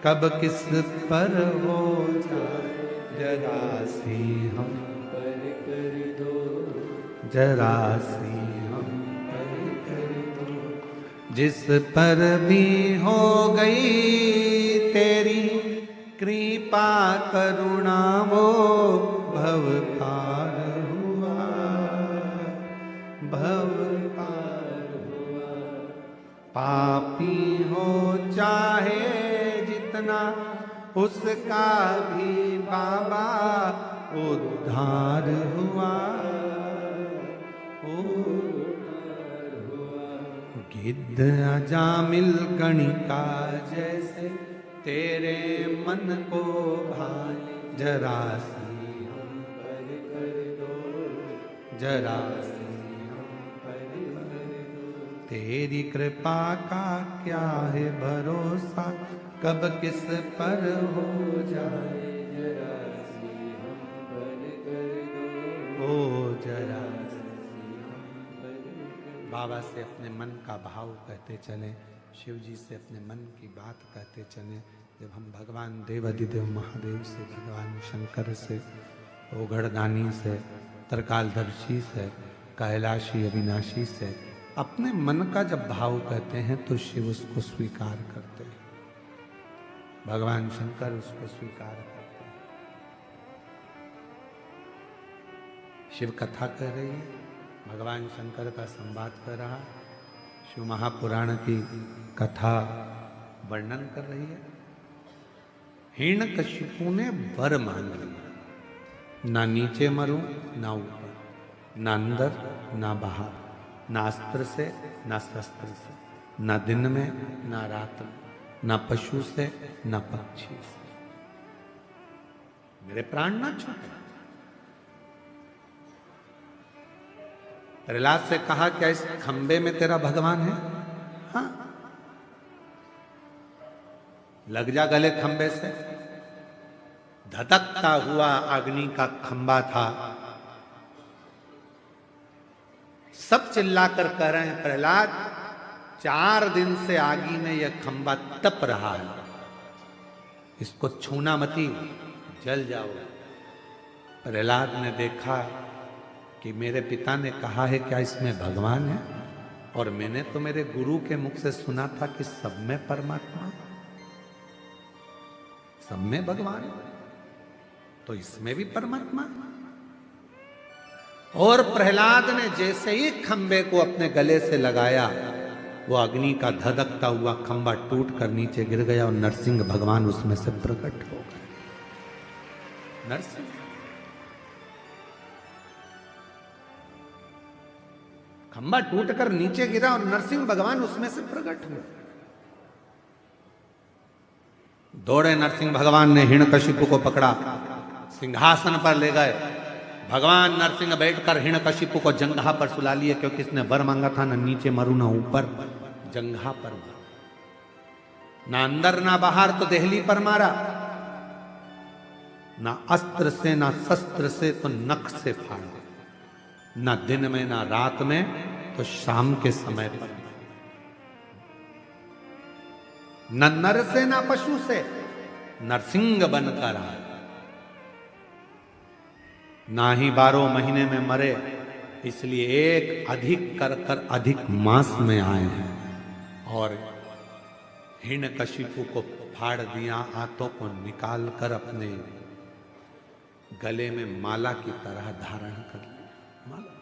S1: कब किस पर हो जाए, जरा सी हम
S2: पर कर दो,
S1: जरा सी हम
S2: पर कर दो।
S1: जिस पर भी हो गई तेरी कृपा करुणा वो भव पार हुआ, भव पार हुआ। पापी हो चाहे जितना उसका भी बाबा उद्धार हुआ, गिद्ध अजामिल गणिका जैसे तेरे मन को भाए, जरा सी हम पर कर दो, जरा सी हम पर कर दो। तेरी कृपा का क्या है भरोसा कब किस पर हो जाए,
S2: जरा सी हम पर कर दो,
S1: ओ जरा।
S2: पर कर।
S1: बाबा से अपने मन का भाव कहते चले, शिव जी से अपने मन की बात कहते चले। जब हम भगवान देवाधिदेव महादेव से, भगवान शंकर से, ओघड़दानी से, तरकालदर्शी से, कैलाशी अविनाशी से अपने मन का जब भाव कहते हैं तो शिव उसको स्वीकार करते हैं, भगवान शंकर उसको स्वीकार करते हैं। शिव कथा कह रही है, भगवान शंकर का संवाद कर रहा, शिव महापुराण की कथा वर्णन कर रही है। हिरण्यकशिपु ने वर मांग लिया, ना नीचे मरूं ना ऊपर, ना अंदर ना बाहर, ना अस्त्र से ना शस्त्र से, ना दिन में ना रात में, ना पशु से ना पक्षी से, मेरे प्राण ना छूटे। प्रहलाद से कहा क्या इस खंबे में तेरा भगवान है? हाँ, लग जा गले खंबे से। धधकता हुआ अग्नि का खंबा था। सब चिल्लाकर कह रहे हैं प्रहलाद 4 दिन से आगी में यह खंबा तप रहा है, इसको छूना मती, जल जाओ। प्रहलाद ने देखा कि मेरे पिता ने कहा है क्या इसमें भगवान है, और मैंने तो मेरे गुरु के मुख से सुना था कि सब में परमात्मा, सब में भगवान, तो इसमें भी परमात्मा। और प्रहलाद ने जैसे ही खंबे को अपने गले से लगाया, वो अग्नि का धधकता हुआ खंबा टूट कर नीचे गिर गया और नरसिंह भगवान उसमें से प्रकट हो गए। नरसिंह खंबा टूटकर नीचे गिरा और नरसिंह भगवान उसमें से प्रकट हुए। दौड़े नरसिंह भगवान ने हिरण्यकशिपु को पकड़ा, सिंहासन पर ले गए। भगवान नरसिंह बैठकर हिरण्यकशिपु को जंघा पर सुला लिए, क्योंकि इसने वर मांगा था ना नीचे मरू ना ऊपर, जंघा पर मारा। ना अंदर ना बाहर तो देहली पर मारा, ना अस्त्र से ना शस्त्र से तो नख से फाड़ा, ना दिन में ना रात में तो शाम के समय पर, न नर से ना पशु से, नरसिंह बनकर आए। ना ही 12 महीने में मरे, इसलिए एक अधिक कर अधिक मास में आए हैं और हिरण्यकशिपु को फाड़ दिया, हाथों को निकाल कर अपने गले में माला की तरह धारण कर लिया। माला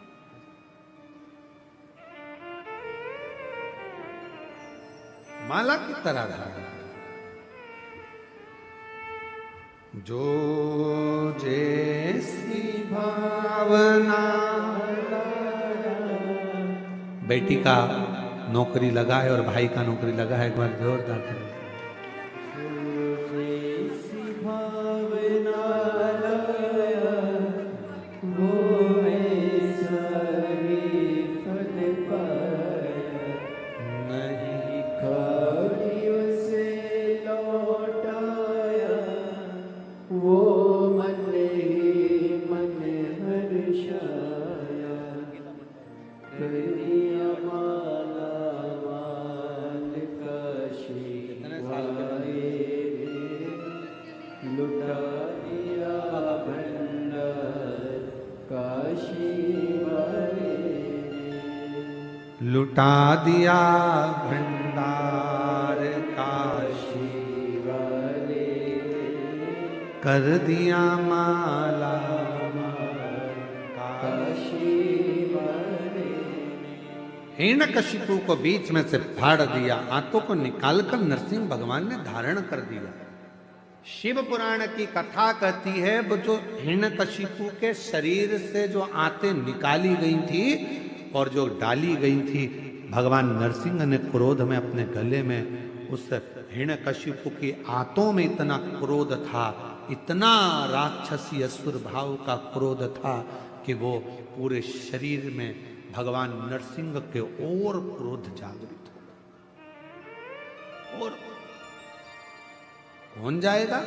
S1: माला की तरह धारण। जो जैसी भावना, बेटी का नौकरी लगा है और भाई का नौकरी लगा है, एक बार जोरदार करो। लुटा दिया भंडार काशी
S2: वाले
S1: कर दिया माला
S2: काशी वाले
S1: हिरण्यकशिपु को बीच में से फाड़ दिया, आंतों को निकालकर नरसिंह भगवान ने धारण कर दिया। शिव पुराण की कथा कहती है वो जो हिरण्यकशिपु के शरीर से जो आंतें निकाली गई थी और जो डाली गई थी, भगवान नरसिंह ने क्रोध में अपने गले में उस हिरण्यकशिपु की आंतों में इतना क्रोध था, इतना राक्षसी असुर भाव का क्रोध था कि वो पूरे शरीर में भगवान नरसिंह के और क्रोध जागृत हो। और कौन जाएगा?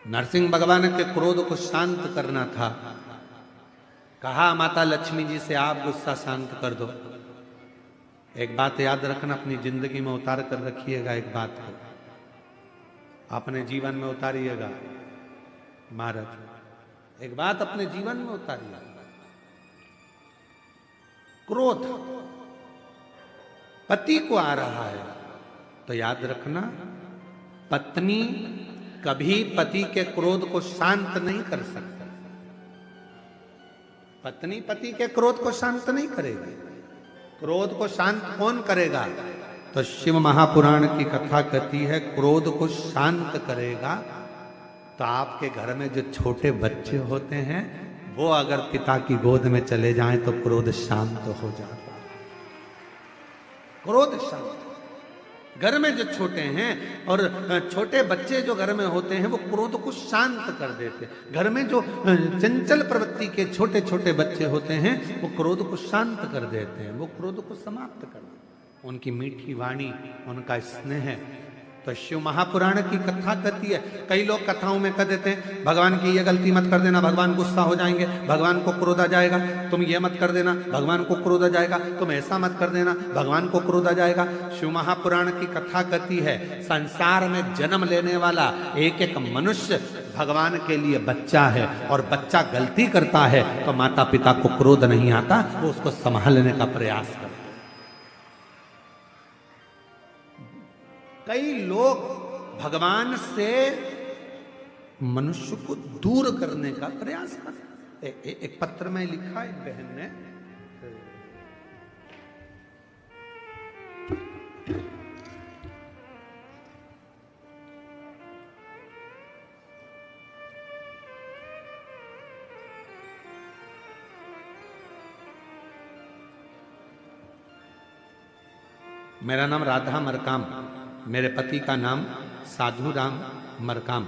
S1: नरसिंह भगवान के क्रोध को शांत करना था। कहा माता लक्ष्मी जी से आप गुस्सा शांत कर दो। एक बात याद रखना, अपनी जिंदगी में उतार कर रखिएगा, एक बात को अपने जीवन में उतारिएगा। महाराज एक बात अपने जीवन में उतारिएगा, क्रोध पति को आ रहा है तो याद रखना, पत्नी कभी पति के क्रोध को शांत नहीं कर सकती। पत्नी पति के क्रोध को शांत नहीं करेगी। क्रोध को शांत कौन करेगा? तो शिव महापुराण की कथा कहती है क्रोध को शांत करेगा तो आपके घर में जो छोटे बच्चे होते हैं वो अगर पिता की गोद में चले जाएं तो क्रोध शांत हो जाता है। क्रोध शांत। घर में जो छोटे हैं और छोटे बच्चे जो घर में होते हैं वो क्रोध को शांत कर देते हैं। घर में जो चंचल प्रवृत्ति के छोटे छोटे बच्चे होते हैं वो क्रोध को शांत कर देते हैं, वो क्रोध को समाप्त कर देते हैं। उनकी मीठी वाणी, उनका स्नेह। तो शिव महापुराण की कथा कहती है। कई लोग कथाओं में कह देते हैं भगवान की ये गलती मत कर देना, भगवान गुस्सा हो जाएंगे, भगवान को क्रोध आ जाएगा, तुम ये मत कर देना, भगवान को क्रोध आ जाएगा, तुम ऐसा मत कर देना, भगवान को क्रोध आ जाएगा। शिव महापुराण की कथा कहती है संसार में जन्म लेने वाला एक एक मनुष्य भगवान के लिए बच्चा है, और बच्चा गलती करता है तो माता पिता को क्रोध नहीं आता, वो उसको संभालने का प्रयास करता है। कई लोग भगवान से मनुष्य को दूर करने का प्रयास करते। एक पत्र में लिखा एक बहन ने, मेरा नाम राधा मरकाम, मेरे पति का नाम साधु राम मरकाम,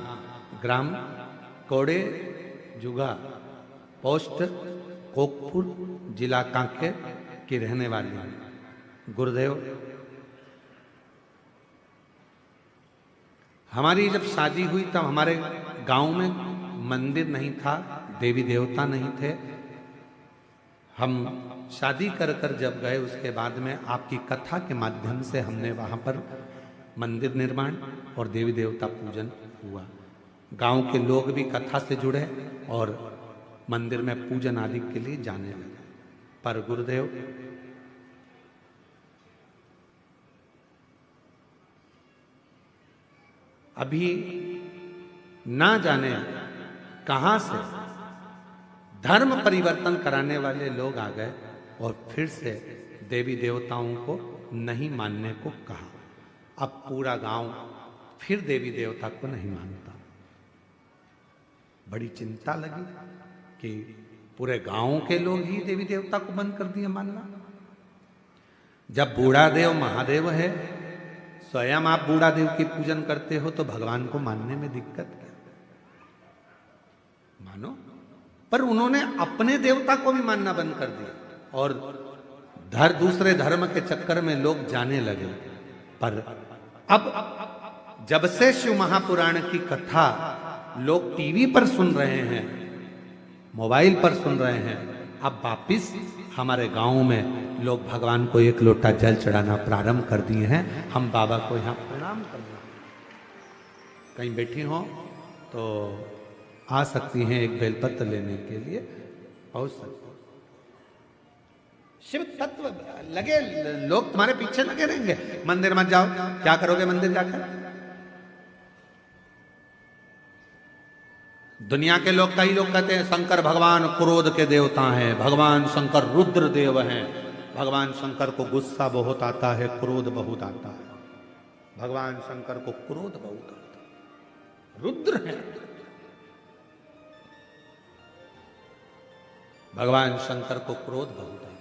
S1: ग्राम कोड़े जुगा, पोस्ट कोकपुर, जिला कांकेर की रहने वाली हूँ। गुरुदेव, हमारी जब शादी हुई तब हमारे गांव में मंदिर नहीं था, देवी देवता नहीं थे। हम शादी कर कर जब गए उसके बाद में आपकी कथा के माध्यम से हमने वहाँ पर मंदिर निर्माण और देवी देवता पूजन हुआ। गांव के लोग भी कथा से जुड़े और मंदिर में पूजन आदि के लिए जाने लगे। पर गुरुदेव, अभी ना जाने कहां से धर्म परिवर्तन कराने वाले लोग आ गए और फिर से देवी देवताओं को नहीं मानने को कहा। अब पूरा गांव फिर देवी देवता को नहीं मानता। बड़ी चिंता लगी कि पूरे गांव के लोग ही देवी देवता को बंद कर दिए मानना। जब बूढ़ा देव महादेव है, स्वयं आप बूढ़ा देव की पूजन करते हो तो भगवान को मानने में दिक्कत क्या? मानो। पर उन्होंने अपने देवता को भी मानना बंद कर दिया और दूसरे धर्म के चक्कर में लोग जाने लगे। पर अब जब से शिव महापुराण की कथा लोग टीवी पर सुन रहे हैं, मोबाइल पर सुन रहे हैं, अब वापिस हमारे गांव में लोग भगवान को एक लोटा जल चढ़ाना प्रारंभ कर दिए हैं। हम बाबा को यहाँ प्रणाम करना, कहीं बैठी हो तो आ सकती हैं, एक बेलपत्र लेने के लिए पहुंच सकती। शिव तत्व लगे, लोग तुम्हारे पीछे लगे रहेंगे। मंदिर मत जाओ, क्या करोगे मंदिर जाकर? दुनिया के लोग, कई लोग कहते हैं शंकर भगवान क्रोध के देवता हैं, भगवान शंकर रुद्र देव हैं, भगवान शंकर को गुस्सा बहुत आता है, क्रोध बहुत आता है। भगवान शंकर को क्रोध बहुत आता है, रुद्र हैं भगवान शंकर को क्रोध बहुत आता है।